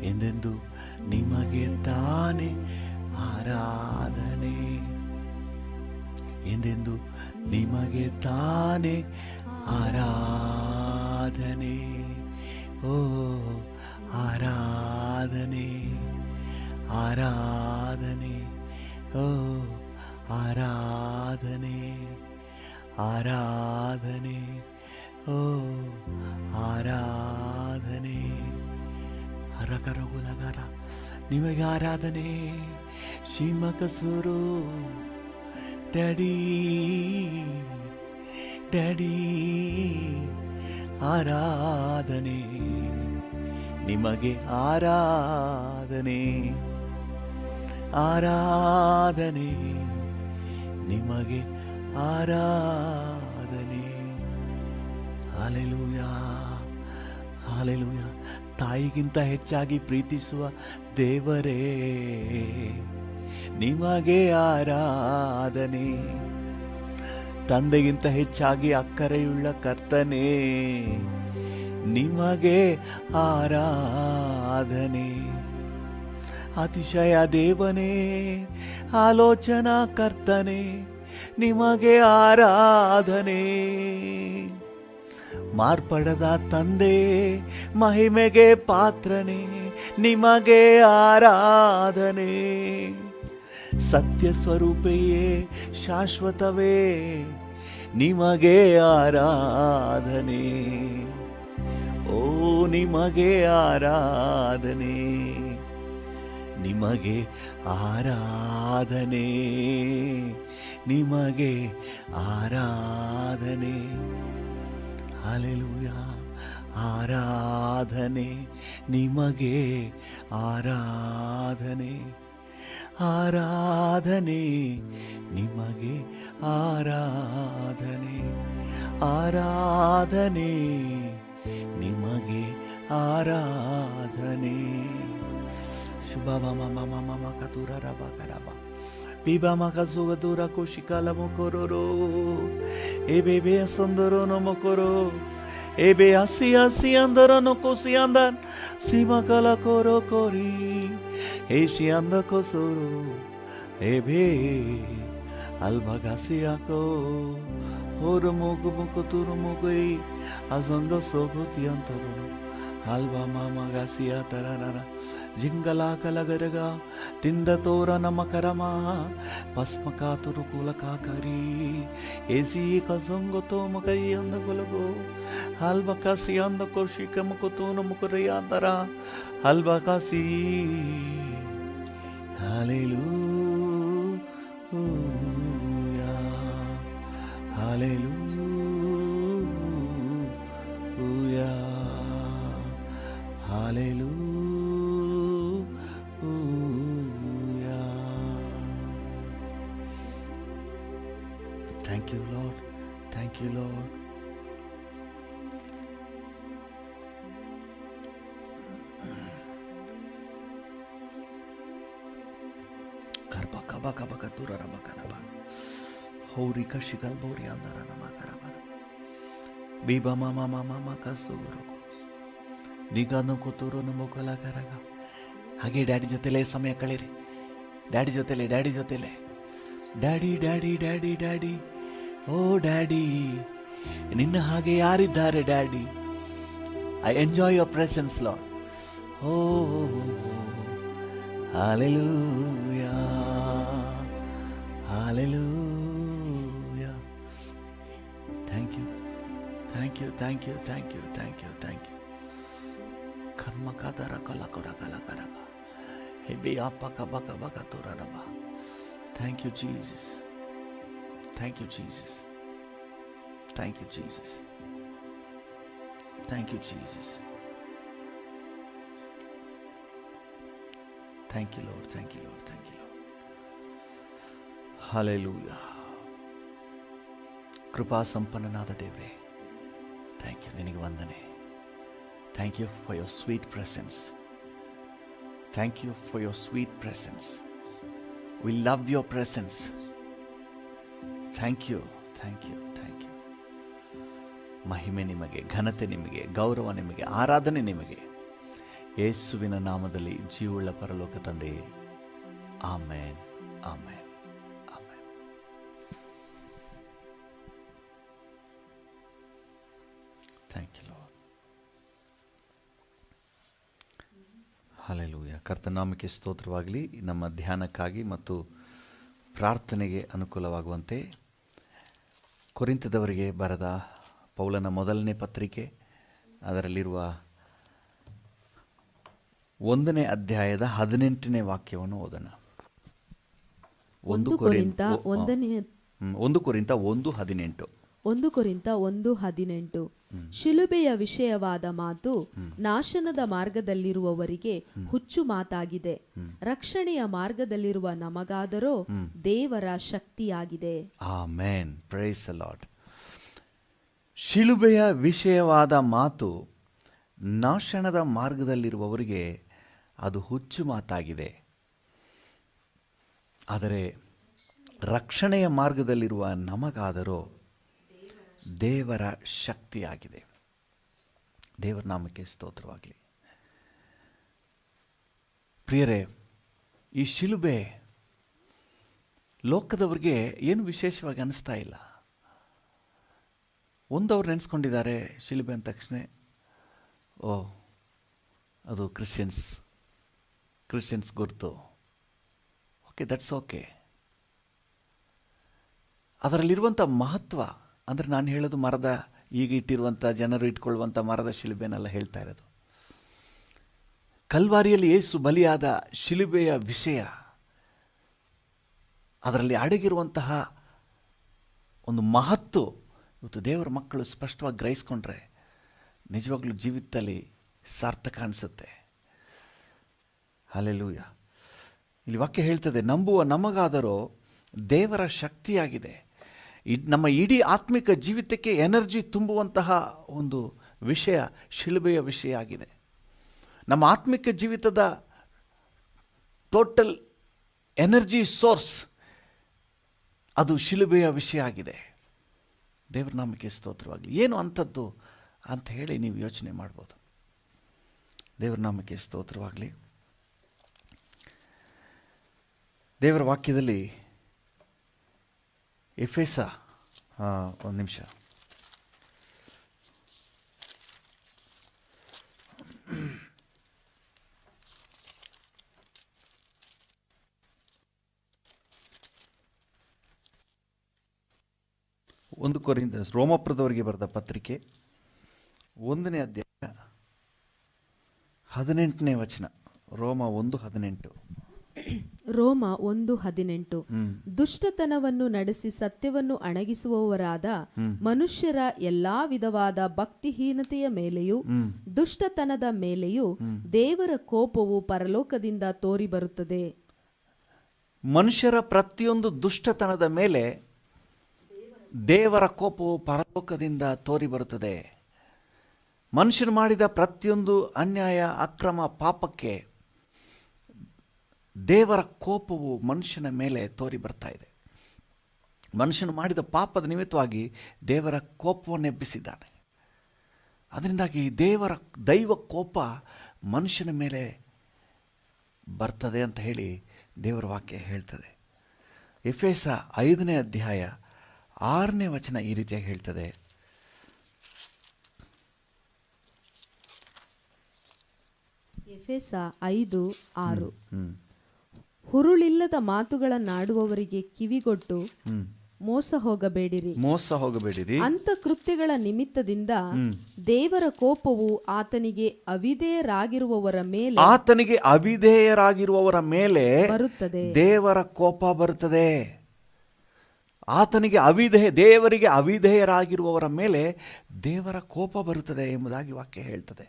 ಎಂದೆಂದು ನಿಮಗೆ ತಾನೇ ಆರಾಧನೆ. ಎಂದೆಂದು ನಿಮಗೆ ತಾನೇ ಆರಾಧನೆ. ಓ ಆರಾಧನೆ, ಆರಾಧನೆ, ಓ ಆರಾಧನೆ, ಆರಾಧನೆ, ಓ ಆರಾಧನೆ. ಹರಕರಗುಲಗರ ನಿಮಗೆ ಆರಾಧನೆ. ಶಿಮಕಸುರು ಡ್ಯಾಡಿ, ಡ್ಯಾಡಿ ಆರಾಧನೆ. ನಿಮಗೆ ಆರಾಧನೆ, ಆರಾಧನೆ, ನಿಮಗೆ ಆರಾಧನೆ. Hallelujah, hallelujah. ತಾಯಿಗಿಂತ ಹೆಚ್ಚಾಗಿ ಪ್ರೀತಿಸುವ ದೇವರೇ, ನಿಮಗೆ ಆರಾಧನೆ. ತಂದೆಗಿಂತ ಹೆಚ್ಚಾಗಿ ಅಕ್ಕರೆಯುಳ್ಳ ಕರ್ತನೇ, ನಿಮಗೆ ಆರಾಧನೆ. ಅತಿಶಯ ದೇವನೇ, ಆಲೋಚನಾ ಕರ್ತನೇ, ನಿಮಗೆ ಆರಾಧನೆ. ಮಾರ್ಪಡದ ತಂದೆ, ಮಹಿಮೆಗೆ ಪಾತ್ರನೇ, ನಿಮಗೆ ಆರಾಧನೆ. ಸತ್ಯ ಸ್ವರೂಪೆಯೇ, ಶಾಶ್ವತವೇ, ನಿಮಗೆ ಆರಾಧನೆ. ಓ ನಿಮಗೆ ಆರಾಧನೆ, ನಿಮಗೆ ಆರಾಧನೆ, ನಿಮಗೆ ಆರಾಧನೆ. ಹಲ್ಲೆಲೂಯಾ. ಆರಾಧನೆ, ನಿಮಗೆ ಆರಾಧನೆ, ಆರಾಧನೆ, ನಿಮಗೆ ಆರಾಧನೆ, ಆರಾಧನೆ, ನಿಮಗೆ ಆರಾಧನೆ. ಶುಭ ಮಮ ಮಮ ಮಮ ಕತುರ ರಬ ಕರಬ ಪಿಬ ಮಕ ಸುಗದೂರ ಕುಶಿಕಲ ಮುಕೊರೋ ಎಬೆಬೆ ಸುಂದರೋ ನಮಕೊರೋ ಎಬೆ ಹಸಿ ಹಸಿ ಅಂದರ ನೊಕೊಸಿ ಅಂದನ್ ಸಿಮಕಲ ಕೊರೋ ಕೊರಿ ಏಸಿ ಅಂದ ಕೊಸೋರು ಎಬೆ ಅಲ್ಬಗಾಸಿ ಹಾಕೋ ಹೋರು ಮೂಗು ಮುಕು ತುರು ಮುಗುರಿ ಅಸಂಗ ಸೋಗುತಿ ಅಂತರು ಹಲ್ವಾ ಮಾಮಗಾಸಿಯ ತರರ ಜಿಂಗಲ ಕಲಗರಗ ತಿಂದ ತೋರ ನಮಕರಮ ಪಸ್ಮಕಾತುರು ಕುಲಕಾಕರಿ ಎಸಿ ಕಸಂಗತೋ ಮಕೈಯಂದ ಕೊಲಗೋ ಹಲ್ವ ಕಾಸಿ ಅಂದ ಕೋಶಿಕ ಮುಕುತೋ ನಮುಕುರಿಯಾಂದರ ಹಲ್ವ ಕಾಸಿ hallelujah hallelujah hallelujah. Thank you, Lord. Thank you, Lord. Karba kaba kaba katura raba karaba. Hori kashikal bori andara nama karaba. Biba mama mama kasuro. ನಿಗಾನು ಕೂತೂರು ನಮ್ಮ ಕೊಲ ಕರಗ. ಹಾಗೆ ಡ್ಯಾಡಿ ಜೊತೆಲೇ ಸಮಯ ಕಳೀರಿ. ಡ್ಯಾಡಿ ಜೊತೆಲೆ daddy daddy daddy daddy oh daddy, ನಿನ್ನ ಹಾಗೆ ಯಾರಿದ್ದಾರೆ daddy? I enjoy your presence Lord. Oh hallelujah hallelujah. Thank you thank you thank you thank you thank you thank you. ಕರ್ಮ ಕದರ ಕಲ ಕೊರ ಕಲ ಕರಗ ಹೆಬಿ ಅಪ್ಪ ಕಬ ಕಬ ಕತುರ ರಬ. Thank you, Jesus. Thank you, Jesus. Thank you, Jesus. Thank you, Jesus. Thank you, Lord. Thank you, Lord. Thank you, Lord. Hallelujah. ಕೃಪಾ ಸಂಪನ್ನನಾದ ದೇವರೇ, thank you. ನಿನಗೆ ವಂದನೆ. Thank you for your sweet presence. Thank you for your sweet presence. We love your presence. Thank you, thank you, thank you. ಮಹಿಮೆ ನಿಮಗೆ, ಘನತೆ ನಿಮಗೆ, ಗೌರವ ನಿಮಗೆ, ಆರಾಧನೆ ನಿಮಗೆ. ಯೇಸುವಿನ ನಾಮದಲ್ಲಿ ಜೀವವುಳ್ಳ ಪರಲೋಕ ತಂದೆಯೇ, amen, amen, amen. Thank you Lord. Hallelujah. ಕರ್ತನಾಮಕ್ಕೆ ಸ್ತೋತ್ರವಾಗಲಿ. ನಮ್ಮ ಧ್ಯಾನಕ್ಕಾಗಿ ಮತ್ತು ಪ್ರಾರ್ಥನೆಗೆ ಅನುಕೂಲವಾಗುವಂತೆ ಕೊರಿಂಥದವರಿಗೆ ಬರೆದ ಪೌಲನ ಮೊದಲನೇ ಪತ್ರಿಕೆ, ಅದರಲ್ಲಿರುವ 1ನೇ ಅಧ್ಯಾಯದ 18ನೇ ವಾಕ್ಯವನ್ನು ಓದೋಣ. 1 ಕೊರಿಂಥ 1:18. 1 ಕೊರಿಂಥ 1:18. ಶಿಲುಬೆಯ ವಿಷಯವಾದ ಮಾತು ನಾಶನದ ಮಾರ್ಗದಲ್ಲಿರುವವರಿಗೆ ಹುಚ್ಚು ಮಾತಾಗಿದೆ, ರಕ್ಷಣೆಯ ಮಾರ್ಗದಲ್ಲಿರುವ ನಮಗಾದರೋ ದೇವರ ಶಕ್ತಿಯಾಗಿದೆ. ಆಮೆನ್. Praise the lord. ಶಿಲುಬೆಯ ವಿಷಯವಾದ ಮಾತು ನಾಶನದ ಮಾರ್ಗದಲ್ಲಿರುವವರಿಗೆ ಅದು ಹುಚ್ಚು ಮಾತಾಗಿದೆ, ಆದರೆ ರಕ್ಷಣೆಯ ಮಾರ್ಗದಲ್ಲಿರುವ ನಮಗಾದರೋ ದೇವರ ಶಕ್ತಿಯಾಗಿದೆ. ದೇವರ ನಾಮಕ್ಕೆ ಸ್ತೋತ್ರವಾಗಲಿ. ಪ್ರಿಯರೇ, ಈ ಶಿಲುಬೆ ಲೋಕದವ್ರಿಗೆ ಏನು ವಿಶೇಷವಾಗಿ ಅನಿಸ್ತಾ ಇಲ್ಲ. ಒಂದವ್ರು ನೆನೆಸ್ಕೊಂಡಿದ್ದಾರೆ ಶಿಲುಬೆ ಅಂದ ತಕ್ಷಣ, ಓ ಅದು ಕ್ರಿಶ್ಚಿಯನ್ಸ್ ಗುರುತು. Okay, that's okay. ಅದರಲ್ಲಿರುವಂಥ ಮಹತ್ವ ಅಂದರೆ, ನಾನು ಹೇಳೋದು ಮರದ, ಈಗ ಇಟ್ಟಿರುವಂಥ ಜನರು ಇಟ್ಕೊಳ್ಳುವಂಥ ಮರದ ಶಿಲುಬೆನೆಲ್ಲ ಹೇಳ್ತಾ ಇರೋದು. ಕಲ್ವಾರಿಯಲ್ಲಿ ಯೇಸು ಬಲಿಯಾದ ಶಿಲುಬೆಯ ವಿಷಯ, ಅದರಲ್ಲಿ ಅಡಗಿರುವಂತಹ ಒಂದು ಮಹತ್ವ ಇವತ್ತು ದೇವರ ಮಕ್ಕಳು ಸ್ಪಷ್ಟವಾಗಿ ಗ್ರಹಿಸ್ಕೊಂಡ್ರೆ ನಿಜವಾಗ್ಲೂ ಜೀವಿತದಲ್ಲಿ ಸಾರ್ಥಕ ಅನಿಸುತ್ತೆ. ಹಲ್ಲೆಲೂಯಾ. ಇಲ್ಲಿ ವಾಕ್ಯ ಹೇಳ್ತದೆ, ನಂಬುವ ನಮಗಾದರೂ ದೇವರ ಶಕ್ತಿಯಾಗಿದೆ. ನಮ್ಮ ಇಡೀ ಆತ್ಮಿಕ ಜೀವಿತಕ್ಕೆ ಎನರ್ಜಿ ತುಂಬುವಂತಹ ಒಂದು ವಿಷಯ ಶಿಲುಬೆಯ ವಿಷಯ ಆಗಿದೆ. ನಮ್ಮ ಆತ್ಮಿಕ ಜೀವಿತದ ಟೋಟಲ್ ಎನರ್ಜಿ ಸೋರ್ಸ್ ಅದು ಶಿಲುಬೆಯ ವಿಷಯ ಆಗಿದೆ. ದೇವರ ನಾಮಕ್ಕೆ ಸ್ತೋತ್ರವಾಗಲಿ. ಏನು ಅಂಥದ್ದು ಅಂತ ಹೇಳಿ ನೀವು ಯೋಚನೆ ಮಾಡ್ಬೋದು. ದೇವರ ನಾಮಕ್ಕೆ ಸ್ತೋತ್ರವಾಗಲಿ. ದೇವರ ವಾಕ್ಯದಲ್ಲಿ ಎಫೆಸ, ಒಂದು ನಿಮಿಷ, ಒಂದು ಕೊರಿಂದ ರೋಮಪುರದವರಿಗೆ ಬರೆದ ಪತ್ರಿಕೆ 1ನೇ ಅಧ್ಯಾಯ 18ನೇ ವಚನ. ರೋಮ 1:18. ರೋಮ 1:18. ದುಷ್ಟತನವನ್ನು ನಡೆಸಿ ಸತ್ಯವನ್ನು ಅಣಗಿಸುವವರಾದ ಮನುಷ್ಯರ ಎಲ್ಲಾ ವಿಧವಾದ ಭಕ್ತಿಹೀನತೆಯ ಮೇಲೆಯೂ ದುಷ್ಟತನದ ಮೇಲೆಯೂ ದೇವರ ಕೋಪವು ಪರಲೋಕದಿಂದ ತೋರಿ ಬರುತ್ತದೆ. ಮನುಷ್ಯರ ಪ್ರತಿಯೊಂದು ದುಷ್ಟತನದ ಮೇಲೆ ದೇವರ ಕೋಪವು ಪರಲೋಕದಿಂದ ತೋರಿ ಬರುತ್ತದೆ. ಮನುಷ್ಯನು ಮಾಡಿದ ಪ್ರತಿಯೊಂದು ಅನ್ಯಾಯ, ಅಕ್ರಮ, ಪಾಪಕ್ಕೆ ದೇವರ ಕೋಪವು ಮನುಷ್ಯನ ಮೇಲೆ ತೋರಿ ಬರ್ತಾ ಇದೆ. ಮನುಷ್ಯನು ಮಾಡಿದ ಪಾಪದ ನಿಮಿತ್ತವಾಗಿ ದೇವರ ಕೋಪವನ್ನು ಎಬ್ಬಿಸಿದ್ದಾನೆ. ಅದರಿಂದಾಗಿ ದೈವ ಕೋಪ ಮನುಷ್ಯನ ಮೇಲೆ ಬರ್ತದೆ ಅಂತ ಹೇಳಿ ದೇವರ ವಾಕ್ಯ ಹೇಳ್ತದೆ. ಎಫೆಸ 5ನೇ ಅಧ್ಯಾಯ 6ನೇ ವಚನ ಈ ರೀತಿಯಾಗಿ ಹೇಳ್ತದೆ. ಎಫೆಸ 5:6. ಹುರುಳಿಲ್ಲದ ಮಾತುಗಳನ್ನಾಡುವವರಿಗೆ ಕಿವಿಗೊಟ್ಟು ಮೋಸ ಹೋಗಬೇಡಿರಿ. ಅಂತ ಕೃತ್ಯಗಳ ನಿಮಿತ್ತದಿಂದ ದೇವರ ಕೋಪವು ಆತನಿಗೆ ಅವಿಧೇಯರಾಗಿರುವವರ ಮೇಲೆ ಬರುತ್ತದೆ. ದೇವರ ಕೋಪ ಬರುತ್ತದೆ. ದೇವರಿಗೆ ಅವಿಧೇಯರಾಗಿರುವವರ ಮೇಲೆ ದೇವರ ಕೋಪ ಬರುತ್ತದೆ ಎಂಬುದಾಗಿ ವಾಕ್ಯ ಹೇಳ್ತದೆ.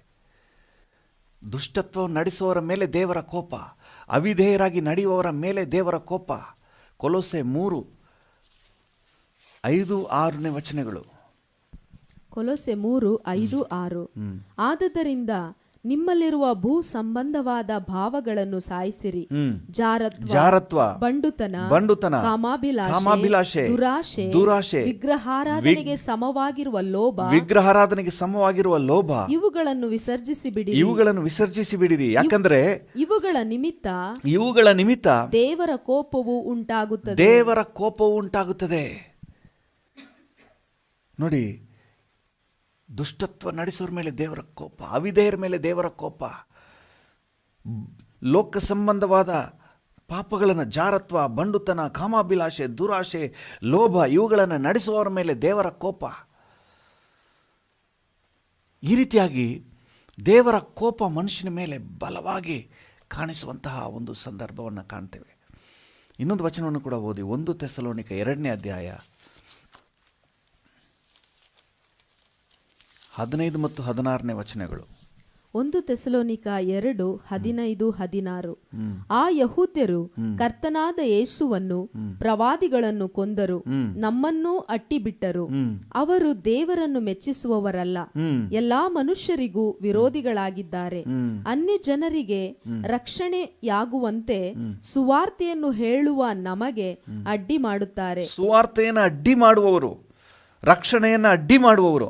ದುಷ್ಟತ್ವವನ್ನು ನಡೆಸುವವರ ಮೇಲೆ ದೇವರ ಕೋಪ, ಅವಿಧೇಯರಾಗಿ ನಡೆಯುವವರ ಮೇಲೆ ದೇವರ ಕೋಪ. ಕೊಲೊಸೆ 3:5-6 ವಚನಗಳು. ಕೊಲೊಸೆ 3:5-6. ಆದದರಿಂದ ನಿಮ್ಮಲ್ಲಿರುವ ಭೂ ಸಂಬಂಧವಾದ ಭಾವಗಳನ್ನು ಸಾಯಿಸಿರಿ. ಜಾರತ್ವ, ಬಂಡುತನ, ಕಾಮಾಭಿಲಾಷೆ, ದುರಾಶೆ, ವಿಗ್ರಹಾರಾಧನೆಗೆ ಸಮವಾಗಿರುವ ಲೋಭ, ಇವುಗಳನ್ನು ವಿಸರ್ಜಿಸಿ ಬಿಡಿರಿ. ಯಾಕಂದ್ರೆ ಇವುಗಳ ನಿಮಿತ್ತ ದೇವರ ಕೋಪವು ಉಂಟಾಗುತ್ತದೆ. ನೋಡಿ, ದುಷ್ಟತ್ವ ನಡೆಸೋರ ಮೇಲೆ ದೇವರ ಕೋಪ, ಅವಿಧೇಯರ ಮೇಲೆ ದೇವರ ಕೋಪ, ಲೋಕ ಸಂಬಂಧವಾದ ಪಾಪಗಳನ್ನು, ಜಾರತ್ವ, ಬಂಡುತನ, ಕಾಮಾಭಿಲಾಷೆ, ದುರಾಶೆ, ಲೋಭ ಇವುಗಳನ್ನು ನಡೆಸುವವರ ಮೇಲೆ ದೇವರ ಕೋಪ. ಈ ರೀತಿಯಾಗಿ ದೇವರ ಕೋಪ ಮನುಷ್ಯನ ಮೇಲೆ ಬಲವಾಗಿ ಕಾಣಿಸುವಂತಹ ಒಂದು ಸಂದರ್ಭವನ್ನು ಕಾಣ್ತೇವೆ. ಇನ್ನೊಂದು ವಚನವನ್ನು ಕೂಡ ಓದಿ. 1 ಥೆಸಲೋನಿಕ 2ನೇ ಅಧ್ಯಾಯ 15 ಮತ್ತು 16 ವಚನಗಳು. 1 ಥೆಸಲೋನಿಕ 2:15-16. ಆ ಯಹೂದ್ಯರು ಕರ್ತನಾದ ಯೇಸುವನ್ನು ಪ್ರವಾದಿಗಳನ್ನು ಕೊಂದರು, ನಮ್ಮನ್ನೂ ಅಟ್ಟಿಬಿಟ್ಟರು. ಅವರು ದೇವರನ್ನು ಮೆಚ್ಚಿಸುವವರಲ್ಲ, ಎಲ್ಲಾ ಮನುಷ್ಯರಿಗೂ ವಿರೋಧಿಗಳಾಗಿದ್ದಾರೆ. ಅನ್ಯ ಜನರಿಗೆ ರಕ್ಷಣೆಯಾಗುವಂತೆ ಸುವಾರ್ತೆಯನ್ನು ಹೇಳುವ ನಮಗೆ ಅಡ್ಡಿ ಮಾಡುತ್ತಾರೆ. ಸುವಾರ್ತೆಯನ್ನು ಅಡ್ಡಿ ಮಾಡುವವರು, ರಕ್ಷಣೆಯನ್ನು ಅಡ್ಡಿ ಮಾಡುವವರು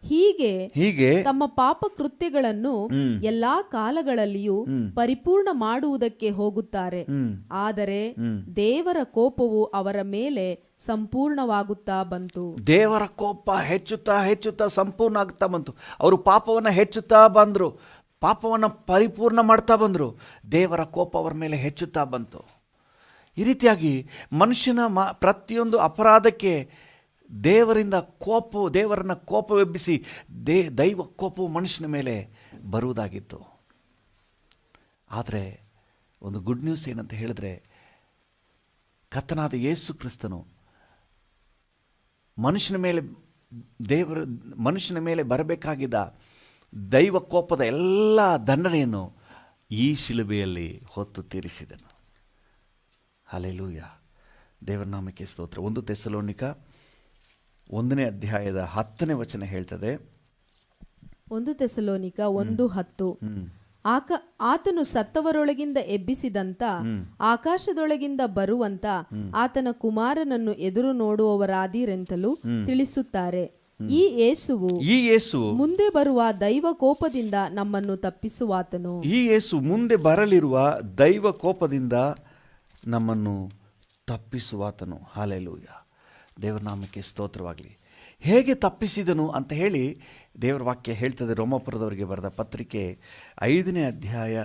ಹೀಗೆ ತಮ್ಮ ಪಾಪ ಕೃತ್ಯಗಳನ್ನು ಎಲ್ಲಾ ಕಾಲಗಳಲ್ಲಿಯೂ ಪರಿಪೂರ್ಣ ಮಾಡುವುದಕ್ಕೆ ಹೋಗುತ್ತಾರೆ. ಆದರೆ ದೇವರ ಕೋಪವು ಅವರ ಮೇಲೆ ಸಂಪೂರ್ಣವಾಗುತ್ತಾ ಬಂತು. ದೇವರ ಕೋಪ ಹೆಚ್ಚುತ್ತಾ ಸಂಪೂರ್ಣ ಆಗುತ್ತಾ ಬಂತು. ಅವರು ಪಾಪವನ್ನು ಹೆಚ್ಚುತ್ತಾ ಬಂದ್ರು, ಪಾಪವನ್ನು ಪರಿಪೂರ್ಣ ಮಾಡ್ತಾ ಬಂದ್ರು. ದೇವರ ಕೋಪ ಅವರ ಮೇಲೆ ಹೆಚ್ಚುತ್ತಾ ಬಂತು. ಈ ರೀತಿಯಾಗಿ ಮನುಷ್ಯನ ಪ್ರತಿಯೊಂದು ಅಪರಾಧಕ್ಕೆ ದೇವರನ್ನ ಕೋಪವೆಬ್ಬಿಸಿ ದೈವ ಕೋಪವು ಮನುಷ್ಯನ ಮೇಲೆ ಬರುವುದಾಗಿತ್ತು. ಆದರೆ ಒಂದು ಗುಡ್ ನ್ಯೂಸ್ ಏನಂತ ಹೇಳಿದ್ರೆ, ಕರ್ತನಾದ ಯೇಸು ಕ್ರಿಸ್ತನು ಮನುಷ್ಯನ ಮೇಲೆ ಬರಬೇಕಾಗಿದ್ದ ದೈವ ಕೋಪದ ಎಲ್ಲ ದಂಡನೆಯನ್ನು ಈ ಶಿಲುಬೆಯಲ್ಲಿ ಹೊತ್ತು ತೀರಿಸಿದನು. ಹಲ್ಲೆಲೂಯ, ದೇವರ ನಾಮಕ್ಕೆ ಸ್ತೋತ್ರ. 1 ಥೆಸಲೋನಿಕ 1ನೇ ಅಧ್ಯಾಯದ 10ನೇ ವಚನ ಹೇಳ್ತದೆ. 1 ಥೆಸಲೋನಿಕ 1:10. ಆತನು ಸತ್ತವರೊಳಗಿಂದ ಎಬ್ಬಿಸಿದಂತ ಆಕಾಶದೊಳಗಿಂದ ಬರುವಂತ ಆತನ ಕುಮಾರನನ್ನು ಎದುರು ನೋಡುವವರಾದಿರೆಂತಲೂ ತಿಳಿಸುತ್ತಾರೆ. ಈ ಯೇಸು ಮುಂದೆ ಬರುವ ದೈವ ಕೋಪದಿಂದ ನಮ್ಮನ್ನು ತಪ್ಪಿಸುವಾತನು. ಈ ಯೇಸು ಮುಂದೆ ಬರಲಿರುವ ದೈವ ಕೋಪದಿಂದ ನಮ್ಮನ್ನು ತಪ್ಪಿಸುವಾತನು. ಹಲ್ಲೆಲೂಯ, ದೇವರ ನಾಮಕ್ಕೆ ಸ್ತೋತ್ರವಾಗಲಿ. ಹೇಗೆ ತಪ್ಪಿಸಿದನು ಅಂತ ಹೇಳಿ ದೇವರ ವಾಕ್ಯ ಹೇಳ್ತದೆ. ರೋಮಾಪುರದವರಿಗೆ ಬರೆದ ಪತ್ರಿಕೆ 5ನೇ ಅಧ್ಯಾಯ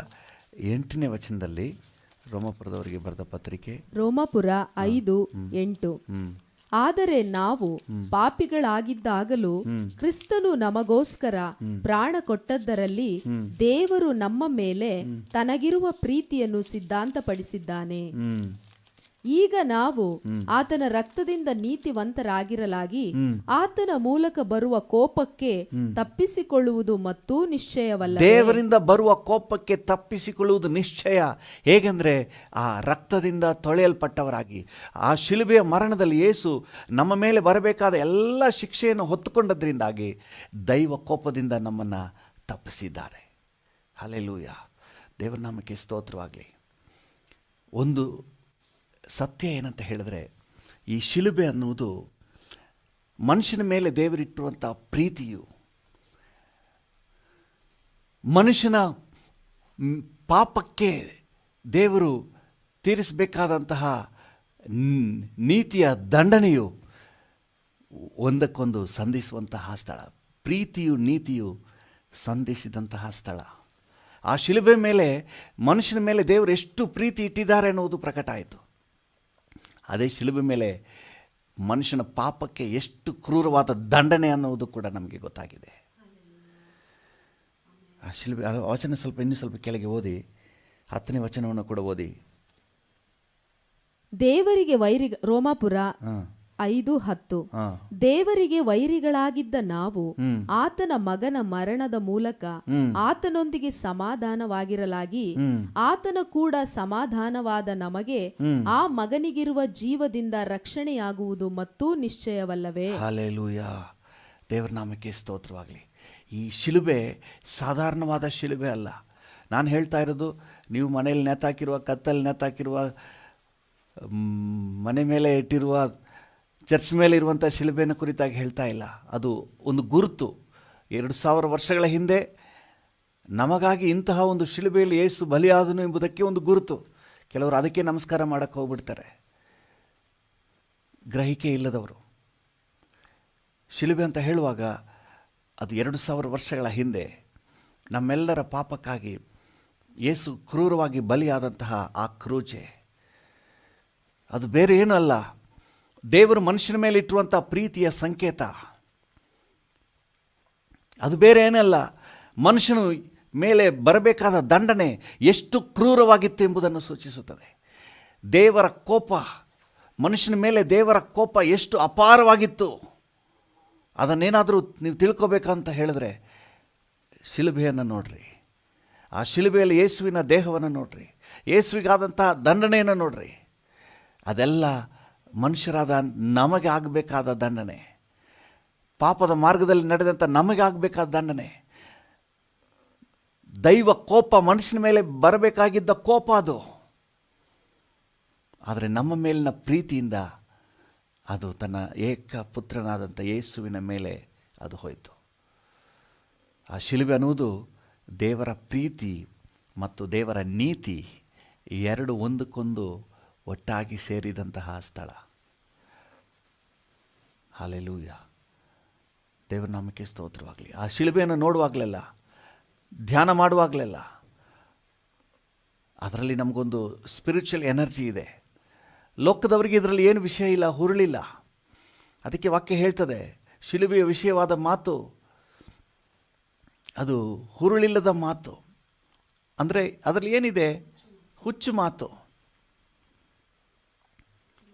8ನೇ ವಚನದಲ್ಲಿ, ರೋಮಾಪುರದವರಿಗೆ ಬರೆದ ಪತ್ರಿಕೆ ರೋಮಾಪುರ 5:8. ಆದರೆ ನಾವು ಪಾಪಿಗಳಾಗಿದ್ದಾಗಲೂ ಕ್ರಿಸ್ತನು ನಮಗೋಸ್ಕರ ಪ್ರಾಣ ಕೊಟ್ಟದ್ದರಲ್ಲಿ ದೇವರು ನಮ್ಮ ಮೇಲೆ ತನಗಿರುವ ಪ್ರೀತಿಯನ್ನು ಸಿದ್ಧಾಂತಪಡಿಸಿದ್ದಾನೆ. ಈಗ ನಾವು ಆತನ ರಕ್ತದಿಂದ ನೀತಿವಂತರಾಗಿರಲಾಗಿ ಆತನ ಮೂಲಕ ಬರುವ ಕೋಪಕ್ಕೆ ತಪ್ಪಿಸಿಕೊಳ್ಳುವುದು ಮತ್ತೂ ನಿಶ್ಚಯವಲ್ಲ. ದೇವರಿಂದ ಬರುವ ಕೋಪಕ್ಕೆ ತಪ್ಪಿಸಿಕೊಳ್ಳುವುದು ನಿಶ್ಚಯ. ಹೇಗೆಂದರೆ ಆ ರಕ್ತದಿಂದ ತೊಳೆಯಲ್ಪಟ್ಟವರಾಗಿ, ಆ ಶಿಲುಬೆಯ ಮರಣದಲ್ಲಿ ಯೇಸು ನಮ್ಮ ಮೇಲೆ ಬರಬೇಕಾದ ಎಲ್ಲ ಶಿಕ್ಷೆಯನ್ನು ಹೊತ್ತುಕೊಂಡದ್ರಿಂದಾಗಿ ದೈವ ಕೋಪದಿಂದ ನಮ್ಮನ್ನು ತಪ್ಪಿಸಿದ್ದಾರೆ. ಹಲ್ಲೆಲೂಯ, ದೇವರ ನಾಮಕ್ಕೆ ಸ್ತೋತ್ರವಾಗಲಿ. ಒಂದು ಸತ್ಯ ಏನಂತ ಹೇಳಿದ್ರೆ, ಈ ಶಿಲುಬೆ ಅನ್ನುವುದು ಮನುಷ್ಯನ ಮೇಲೆ ದೇವರಿಟ್ಟಿರುವಂಥ ಪ್ರೀತಿಯು, ಮನುಷ್ಯನ ಪಾಪಕ್ಕೆ ದೇವರು ತೀರಿಸಬೇಕಾದಂತಹ ನೀತಿಯ ದಂಡನೆಯು ಒಂದಕ್ಕೊಂದು ಸಂಧಿಸುವಂತಹ ಸ್ಥಳ. ಪ್ರೀತಿಯು ನೀತಿಯು ಸಂಧಿಸಿದಂತಹ ಸ್ಥಳ. ಆ ಶಿಲುಬೆ ಮೇಲೆ ಮನುಷ್ಯನ ಮೇಲೆ ದೇವರು ಎಷ್ಟು ಪ್ರೀತಿ ಇಟ್ಟಿದ್ದಾರೆ ಅನ್ನೋದು ಪ್ರಕಟ ಆಯಿತು. ಅದೇ ಶಿಲುಬೆ ಮೇಲೆ ಮನುಷ್ಯನ ಪಾಪಕ್ಕೆ ಎಷ್ಟು ಕ್ರೂರವಾದ ದಂಡನೆ ಅನ್ನೋದು ಕೂಡ ನಮಗೆ ಗೊತ್ತಾಗಿದೆ. ಆ ಶಿಲುಬೆ ವಚನ ಇನ್ನೂ ಸ್ವಲ್ಪ ಕೆಳಗೆ ಓದಿ, 10ನೇ ವಚನವನ್ನು ಕೂಡ ಓದಿ. ದೇವರಿಗೆ ರೋಮಾಪುರ 5:10. ದೇವರಿಗೆ ವೈರಿಗಳಾಗಿದ್ದ ನಾವು ಆತನ ಮಗನ ಮರಣದ ಮೂಲಕ ಆತನೊಂದಿಗೆ ಸಮಾಧಾನವಾಗಿರಲಾಗಿ ಆತನ ಕೂಡ ಸಮಾಧಾನವಾದ ನಮಗೆ ಆ ಮಗನಿಗಿರುವ ಜೀವದಿಂದ ರಕ್ಷಣೆಯಾಗುವುದು ಮತ್ತೂ ನಿಶ್ಚಯವಲ್ಲವೇ. ಹಲ್ಲೆಲೂಯಾ, ದೇವರ ನಾಮಕ್ಕೆ ಸ್ತೋತ್ರವಾಗಲಿ. ಈ ಶಿಲುಬೆ ಸಾಧಾರಣವಾದ ಶಿಲುಬೆ ಅಲ್ಲ. ನಾನು ಹೇಳ್ತಾ ಇರೋದು, ನೀವು ಮನೆಯಲ್ಲಿ ನೇತಾಕಿರುವ, ಕತ್ತಲ್ಲಿ ನೇತಾಕಿರುವ, ಮನೆ ಮೇಲೆ ಇಟ್ಟಿರುವ, ಚರ್ಚ್ ಮೇಲೆ ಇರುವಂಥ ಶಿಲುಬೆನ ಕುರಿತಾಗಿ ಹೇಳ್ತಾ ಇಲ್ಲ. ಅದು ಒಂದು ಗುರುತು. 2000 ವರ್ಷಗಳ ಹಿಂದೆ ನಮಗಾಗಿ ಇಂತಹ ಒಂದು ಶಿಲುಬೆಯಲ್ಲಿ ಯೇಸು ಬಲಿಯಾದನು ಎಂಬುದಕ್ಕೆ ಒಂದು ಗುರುತು. ಕೆಲವರು ಅದಕ್ಕೆ ನಮಸ್ಕಾರ ಮಾಡೋಕ್ಕೆ ಹೋಗ್ಬಿಡ್ತಾರೆ, ಗ್ರಹಿಕೆ ಇಲ್ಲದವರು. ಶಿಲುಬೆ ಅಂತ ಹೇಳುವಾಗ ಅದು 2000 ವರ್ಷಗಳ ಹಿಂದೆ ನಮ್ಮೆಲ್ಲರ ಪಾಪಕ್ಕಾಗಿ ಯೇಸು ಕ್ರೂರವಾಗಿ ಬಲಿಯಾದಂತಹ ಆ ಕ್ರೂಜೆ, ಅದು ಬೇರೆ ಏನೂ ಅಲ್ಲ, ದೇವರು ಮನುಷ್ಯನ ಮೇಲೆ ಇಟ್ಟಿರುವಂಥ ಪ್ರೀತಿಯ ಸಂಕೇತ. ಅದು ಬೇರೆ ಏನಲ್ಲ, ಮನುಷ್ಯನ ಮೇಲೆ ಬರಬೇಕಾದ ದಂಡನೆ ಎಷ್ಟು ಕ್ರೂರವಾಗಿತ್ತು ಎಂಬುದನ್ನು ಸೂಚಿಸುತ್ತದೆ. ದೇವರ ಕೋಪ, ಮನುಷ್ಯನ ಮೇಲೆ ದೇವರ ಕೋಪ ಎಷ್ಟು ಅಪಾರವಾಗಿತ್ತು, ಅದನ್ನೇನಾದರೂ ನೀವು ತಿಳ್ಕೊಬೇಕಂತ ಹೇಳಿದ್ರೆ ಶಿಲುಬೆಯನ್ನು ನೋಡ್ರಿ. ಆ ಶಿಲುಬೆಯಲ್ಲಿ ಯೇಸುವಿನ ದೇಹವನ್ನು ನೋಡ್ರಿ, ಯೇಸುವಿಗಾದಂಥ ದಂಡನೆಯನ್ನು ನೋಡ್ರಿ. ಅದೆಲ್ಲ ಮನುಷ್ಯರಾದ ನಮಗೆ ಆಗಬೇಕಾದ ದಂಡನೆ, ಪಾಪದ ಮಾರ್ಗದಲ್ಲಿ ನಡೆದಂಥ ನಮಗೆ ಆಗಬೇಕಾದ ದಂಡನೆ. ದೈವ ಕೋಪ, ಮನುಷ್ಯನ ಮೇಲೆ ಬರಬೇಕಾಗಿದ್ದ ಕೋಪ ಅದು. ಆದರೆ ನಮ್ಮ ಮೇಲಿನ ಪ್ರೀತಿಯಿಂದ ಅದು ತನ್ನ ಏಕ ಪುತ್ರನಾದಂಥ ಯೇಸುವಿನ ಮೇಲೆ ಅದು ಹೋಯಿತು. ಆ ಶಿಲುಬೆ ಅನ್ನುವುದು ದೇವರ ಪ್ರೀತಿ ಮತ್ತು ದೇವರ ನೀತಿ ಎರಡು ಒಂದಕ್ಕೊಂದು ಒಟ್ಟಾಗಿ ಸೇರಿದಂತಹ ಸ್ಥಳ. ಹಲ್ಲೆಲೂಯಾ, ದೇವರ ನಾಮಕ್ಕೆ ಸ್ತೋತ್ರವಾಗಲಿ. ಆ ಶಿಲುಬೆಯನ್ನು ನೋಡುವಾಗಲೆಲ್ಲ, ಧ್ಯಾನ ಮಾಡುವಾಗಲೆಲ್ಲ ಅದರಲ್ಲಿ ನಮಗೊಂದು ಸ್ಪಿರಿಚುವಲ್ ಎನರ್ಜಿ ಇದೆ. ಲೋಕದವರಿಗೆ ಇದರಲ್ಲಿ ಏನು ವಿಷಯ ಇಲ್ಲ, ಹುರುಳಿಲ್ಲ. ಅದಕ್ಕೆ ವಾಕ್ಯ ಹೇಳ್ತದೆ, ಶಿಲುಬೆಯ ವಿಷಯವಾದ ಮಾತು ಅದು ಹುರುಳಿಲ್ಲದ ಮಾತು. ಅಂದರೆ ಅದರಲ್ಲಿ ಏನಿದೆ? ಹುಚ್ಚು ಮಾತು.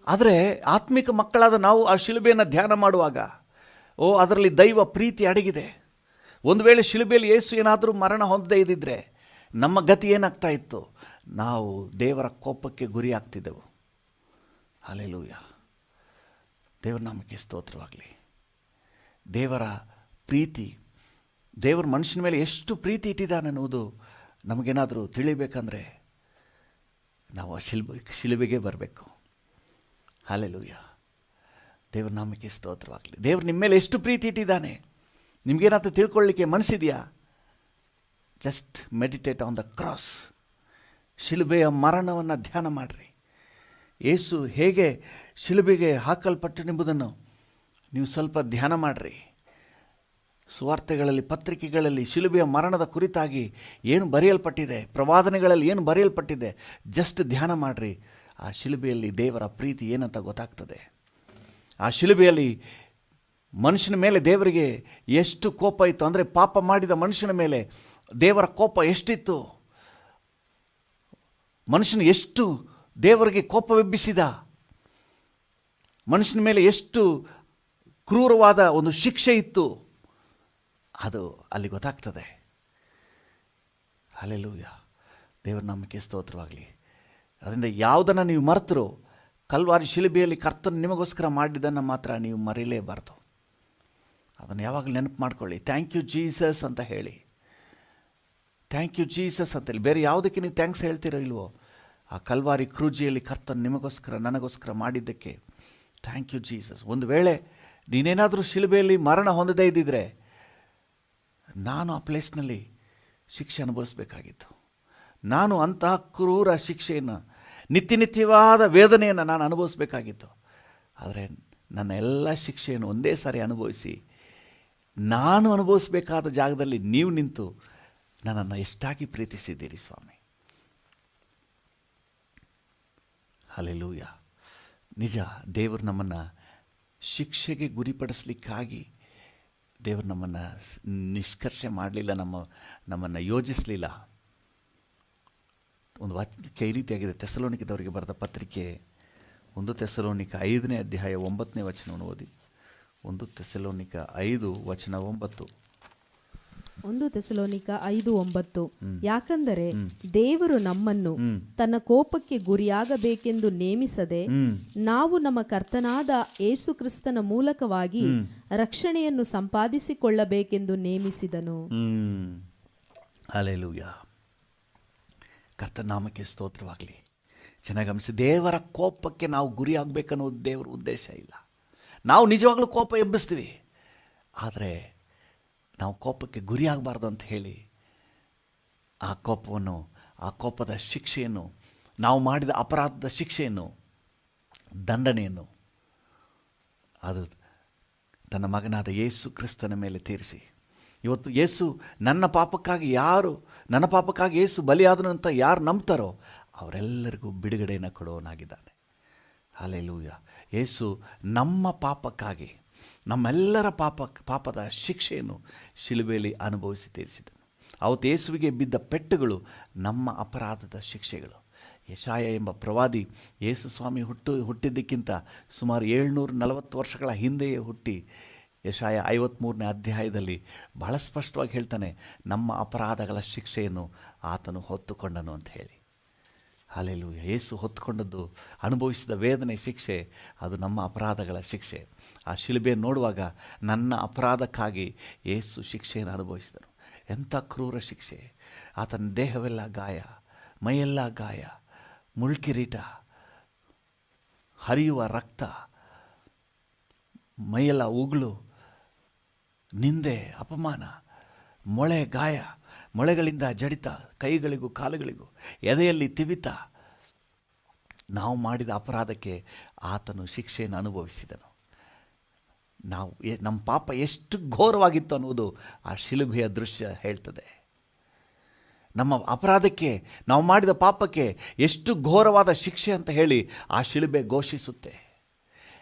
ಆದರೆ ಆತ್ಮಿಕ ಮಕ್ಕಳಾದ ನಾವು ಆ ಶಿಲುಬೆಯನ್ನು ಧ್ಯಾನ ಮಾಡುವಾಗ, ಅದರಲ್ಲಿ ದೈವ ಪ್ರೀತಿ ಅಡಗಿದೆ. ಒಂದು ವೇಳೆ ಶಿಲುಬೆಯಲ್ಲಿ ಯೇಸು ಏನಾದರೂ ಮರಣ ಹೊಂದದೇ ಇದ್ದಿದ್ರೆ ನಮ್ಮ ಗತಿ ಏನಾಗ್ತಾ ಇತ್ತು? ನಾವು ದೇವರ ಕೋಪಕ್ಕೆ ಗುರಿ ಆಗ್ತಿದ್ದೆವು. ಹಲ್ಲೆಲೂಯಾ, ದೇವರ ನಾಮಕ್ಕೆ ಸ್ತೋತ್ರವಾಗಲಿ. ದೇವರ ಪ್ರೀತಿ, ದೇವರ ಮನುಷ್ಯನ ಮೇಲೆ ಎಷ್ಟು ಪ್ರೀತಿ ಇಟ್ಟಿದ್ದಾನೆ ಅನ್ನೋದು ನಮಗೇನಾದರೂ ತಿಳಿಬೇಕಂದ್ರೆ ನಾವು ಆ ಶಿಲುಬೆಗೆ ಬರಬೇಕು. ಹಲ್ಲೆಲೂಯಾ, ದೇವರ ನಾಮಕ್ಕೆ ಸ್ತೋತ್ರವಾಗಲಿ. ದೇವರು ನಿಮ್ಮ ಮೇಲೆ ಎಷ್ಟು ಪ್ರೀತಿ ಇಟ್ಟಿದ್ದಾನೆ ನಿಮಗೇನಾದರೂ ತಿಳ್ಕೊಳ್ಳಿಕ್ಕೆ ಮನಸ್ಸಿದೆಯಾ? Just meditate on the cross. ಶಿಲುಬೆಯ ಮರಣವನ್ನು ಧ್ಯಾನ ಮಾಡಿರಿ. ಯೇಸು ಹೇಗೆ ಶಿಲುಬೆಗೆ ಹಾಕಲ್ಪಟ್ಟನೆಂಬುದನ್ನು ನೀವು ಸ್ವಲ್ಪ ಧ್ಯಾನ ಮಾಡಿರಿ. ಸುವಾರ್ತೆಗಳಲ್ಲಿ, ಪತ್ರಿಕೆಗಳಲ್ಲಿ ಶಿಲುಬೆಯ ಮರಣದ ಕುರಿತಾಗಿ ಏನು ಬರೆಯಲ್ಪಟ್ಟಿದೆ, ಪ್ರವಾದನೆಗಳಲ್ಲಿ ಏನು ಬರೆಯಲ್ಪಟ್ಟಿದೆ, ಜಸ್ಟ್ ಧ್ಯಾನ ಮಾಡಿರಿ. ಆ ಶಿಲುಬೆಯಲ್ಲಿ ದೇವರ ಪ್ರೀತಿ ಏನಂತ ಗೊತ್ತಾಗ್ತದೆ. ಆ ಶಿಲುಬೆಯಲ್ಲಿ ಮನುಷ್ಯನ ಮೇಲೆ ದೇವರಿಗೆ ಎಷ್ಟು ಕೋಪ ಇತ್ತು ಅಂದರೆ, ಪಾಪ ಮಾಡಿದ ಮನುಷ್ಯನ ಮೇಲೆ ದೇವರ ಕೋಪ ಎಷ್ಟಿತ್ತು, ಮನುಷ್ಯನ ಎಷ್ಟು ದೇವರಿಗೆ ಕೋಪವೆಬ್ಬಿಸಿದ, ಮನುಷ್ಯನ ಮೇಲೆ ಎಷ್ಟು ಕ್ರೂರವಾದ ಒಂದು ಶಿಕ್ಷೆ ಇತ್ತು, ಅದು ಅಲ್ಲಿ ಗೊತ್ತಾಗ್ತದೆ. ಹಲ್ಲೆಲೂಯಾ, ದೇವರ ನಾಮಕ್ಕೆ ಸ್ತೋತ್ರವಾಗಲಿ. ಅದರಿಂದ ಯಾವುದನ್ನು ನೀವು ಮರೆತರೋ, ಕಲ್ವಾರಿ ಶಿಲುಬೆಯಲ್ಲಿ ಕರ್ತನು ನಿಮಗೋಸ್ಕರ ಮಾಡಿದ್ದನ್ನು ಮಾತ್ರ ನೀವು ಮರೀಲೇಬಾರ್ದು. ಅದನ್ನು ಯಾವಾಗಲೂ ನೆನಪು ಮಾಡ್ಕೊಳ್ಳಿ. ಥ್ಯಾಂಕ್ ಯು ಜೀಸಸ್ ಅಂತ ಹೇಳಿ, ಥ್ಯಾಂಕ್ ಯು ಜೀಸಸ್ ಅಂತೇಳಿ. ಬೇರೆ ಯಾವುದಕ್ಕೆ ನೀವು ಥ್ಯಾಂಕ್ಸ್ ಹೇಳ್ತಿರೋ ಇಲ್ವೋ, ಆ ಕಲ್ವಾರಿ ಕ್ರೂಜಿಯಲ್ಲಿ ಕರ್ತನು ನಿಮಗೋಸ್ಕರ, ನನಗೋಸ್ಕರ ಮಾಡಿದ್ದಕ್ಕೆ ಥ್ಯಾಂಕ್ ಯು ಜೀಸಸ್. ಒಂದು ವೇಳೆ ನೀನೇನಾದರೂ ಶಿಲುಬೆಯಲ್ಲಿ ಮರಣ ಹೊಂದದೇ ಇದ್ದಿದ್ರೆ, ನಾನು ಆ ಪ್ಲೇಸ್ನಲ್ಲಿ ಶಿಕ್ಷೆ ಅನುಭವಿಸಬೇಕಾಗಿತ್ತು. ನಾನು ಅಂತಹ ಕ್ರೂರ ಶಿಕ್ಷೆಯನ್ನು, ನಿತ್ಯವಾದ ವೇದನೆಯನ್ನು ನಾನು ಅನುಭವಿಸಬೇಕಾಗಿತ್ತು. ಆದರೆ ನನ್ನ ಎಲ್ಲ ಶಿಕ್ಷೆಯನ್ನು ಒಂದೇ ಸಾರಿ ಅನುಭವಿಸಿ, ನಾನು ಅನುಭವಿಸಬೇಕಾದ ಜಾಗದಲ್ಲಿ ನೀವು ನಿಂತು ನನ್ನನ್ನು ಎಷ್ಟಾಗಿ ಪ್ರೀತಿಸಿದ್ದೀರಿ ಸ್ವಾಮಿ. ಹಲ್ಲೆಲೂಯಾ. ನಿಜ, ದೇವರು ನಮ್ಮನ್ನು ಶಿಕ್ಷೆಗೆ ಗುರಿಪಡಿಸಲಿಕ್ಕಾಗಿ ದೇವರು ನಮ್ಮನ್ನು ನಿಷ್ಕರ್ಷೆ ಮಾಡಲಿಲ್ಲ, ನಮ್ಮನ್ನು ಯೋಜಿಸಲಿಲ್ಲ. ಒಂದು ವಾಕ್ಯ ಈ ರೀತಿಯಾಗಿದೆ. ಥೆಸಲೋನಿಕದವರಿಗೆ ಬರೆದ ಪತ್ರಿಕೆ 1 ಥೆಸಲೋನಿಕ 5ನೇ ಅಧ್ಯಾಯ 9ನೇ ವಚನವನ್ನು ಓದಿ. 1 ಥೆಸಲೋನಿಕ 5:9. 1 ಥೆಸಲೋನಿಕ 5:9. ಯಾಕಂದರೆ ದೇವರು ನಮ್ಮನ್ನು ತನ್ನ ಕೋಪಕ್ಕೆ ಗುರಿಯಾಗಬೇಕೆಂದು ನೇಮಿಸದೆ, ನಾವು ನಮ್ಮ ಕರ್ತನಾದ ಯೇಸು ಕ್ರಿಸ್ತನ ಮೂಲಕವಾಗಿ ರಕ್ಷಣೆಯನ್ನು ಸಂಪಾದಿಸಿಕೊಳ್ಳಬೇಕೆಂದು ನೇಮಿಸಿದನು. ಹಲ್ಲೆಲೂಯಾ. ಕರ್ತನಾಮಕ್ಕೆ ಸ್ತೋತ್ರವಾಗಲಿ. ಚೆನ್ನಾಗಿ ಗಮನಿಸಿ, ದೇವರ ಕೋಪಕ್ಕೆ ನಾವು ಗುರಿಯಾಗಬೇಕನ್ನೋದು ದೇವರ ಉದ್ದೇಶ ಇಲ್ಲ. ನಾವು ನಿಜವಾಗ್ಲೂ ಕೋಪ ಎಬ್ಬಿಸ್ತೀವಿ, ಆದರೆ ನಾವು ಕೋಪಕ್ಕೆ ಗುರಿಯಾಗಬಾರ್ದು ಅಂತ ಹೇಳಿ ಆ ಕೋಪವನ್ನು, ಆ ಕೋಪದ ಶಿಕ್ಷೆಯನ್ನು, ನಾವು ಮಾಡಿದ ಅಪರಾಧದ ಶಿಕ್ಷೆಯನ್ನು, ದಂಡನೆಯನ್ನು ಅದು ತನ್ನ ಮಗನಾದ ಯೇಸು ಕ್ರಿಸ್ತನ ಮೇಲೆ ತೀರಿಸಿ, ಇವತ್ತು ಯೇಸು ನನ್ನ ಪಾಪಕ್ಕಾಗಿ ಯೇಸು ಬಲಿಯಾದನು ಅಂತ ಯಾರು ನಂಬ್ತಾರೋ ಅವರೆಲ್ಲರಿಗೂ ಬಿಡುಗಡೆಯನ್ನು ಕೊಡುವವನಾಗಿದ್ದಾನೆ. ಹಲ್ಲೆಲೂಯಾ. ಯೇಸು ನಮ್ಮ ಪಾಪಕ್ಕಾಗಿ, ನಮ್ಮೆಲ್ಲರ ಪಾಪದ ಶಿಕ್ಷೆಯನ್ನು ಶಿಲುಬೆಯಲ್ಲಿ ಅನುಭವಿಸಿ ತೀರಿಸಿದನು. ಅವತ್ತು ಯೇಸುವಿಗೆ ಬಿದ್ದ ಪೆಟ್ಟುಗಳು ನಮ್ಮ ಅಪರಾಧದ ಶಿಕ್ಷೆಗಳು. ಯೆಶಾಯ ಎಂಬ ಪ್ರವಾದಿ ಯೇಸು ಸ್ವಾಮಿ ಹುಟ್ಟಿದ್ದಕ್ಕಿಂತ ಸುಮಾರು 740 ವರ್ಷಗಳ ಹಿಂದೆಯೇ ಹುಟ್ಟಿ, ಯೆಶಾಯ 53ನೇ ಅಧ್ಯಾಯದಲ್ಲಿ ಬಹಳ ಸ್ಪಷ್ಟವಾಗಿ ಹೇಳ್ತಾನೆ, ನಮ್ಮ ಅಪರಾಧಗಳ ಶಿಕ್ಷೆಯನ್ನು ಆತನು ಹೊತ್ತುಕೊಂಡನು ಅಂತ ಹೇಳಿ. ಹಲ್ಲೆಲೂಯಾ. ಯೇಸು ಹೊತ್ತುಕೊಂಡದ್ದು, ಅನುಭವಿಸಿದ ವೇದನೆ, ಶಿಕ್ಷೆ, ಅದು ನಮ್ಮ ಅಪರಾಧಗಳ ಶಿಕ್ಷೆ. ಆ ಶಿಲುಬೆಯನ್ನು ನೋಡುವಾಗ ನನ್ನ ಅಪರಾಧಕ್ಕಾಗಿ ಯೇಸು ಶಿಕ್ಷೆಯನ್ನು ಅನುಭವಿಸಿದನು. ಎಂಥ ಕ್ರೂರ ಶಿಕ್ಷೆ! ಆತನ ದೇಹವೆಲ್ಲ ಗಾಯ, ಮೈಯೆಲ್ಲ ಗಾಯ, ಮುಳ್ಕಿರೀಟ, ಹರಿಯುವ ರಕ್ತ, ಮೈಯೆಲ್ಲ ಉಗುಳು, ನಿಂದೆ, ಅಪಮಾನ, ಮೊಳೆ ಗಾಯ, ಮೊಳೆಗಳಿಂದ ಜಡಿತ, ಕೈಗಳಿಗೂ ಕಾಲುಗಳಿಗೂ, ಎದೆಯಲ್ಲಿ ತಿವಿತ. ನಾವು ಮಾಡಿದ ಅಪರಾಧಕ್ಕೆ ಆತನು ಶಿಕ್ಷೆಯನ್ನು ಅನುಭವಿಸಿದನು. ನಮ್ಮ ಪಾಪ ಎಷ್ಟು ಘೋರವಾಗಿತ್ತು ಅನ್ನುವುದು ಆ ಶಿಲುಬೆಯ ದೃಶ್ಯ ಹೇಳ್ತದೆ. ನಮ್ಮ ಅಪರಾಧಕ್ಕೆ, ನಾವು ಮಾಡಿದ ಪಾಪಕ್ಕೆ ಎಷ್ಟು ಘೋರವಾದ ಶಿಕ್ಷೆ ಅಂತ ಹೇಳಿ ಆ ಶಿಲುಬೆ ಘೋಷಿಸುತ್ತೆ.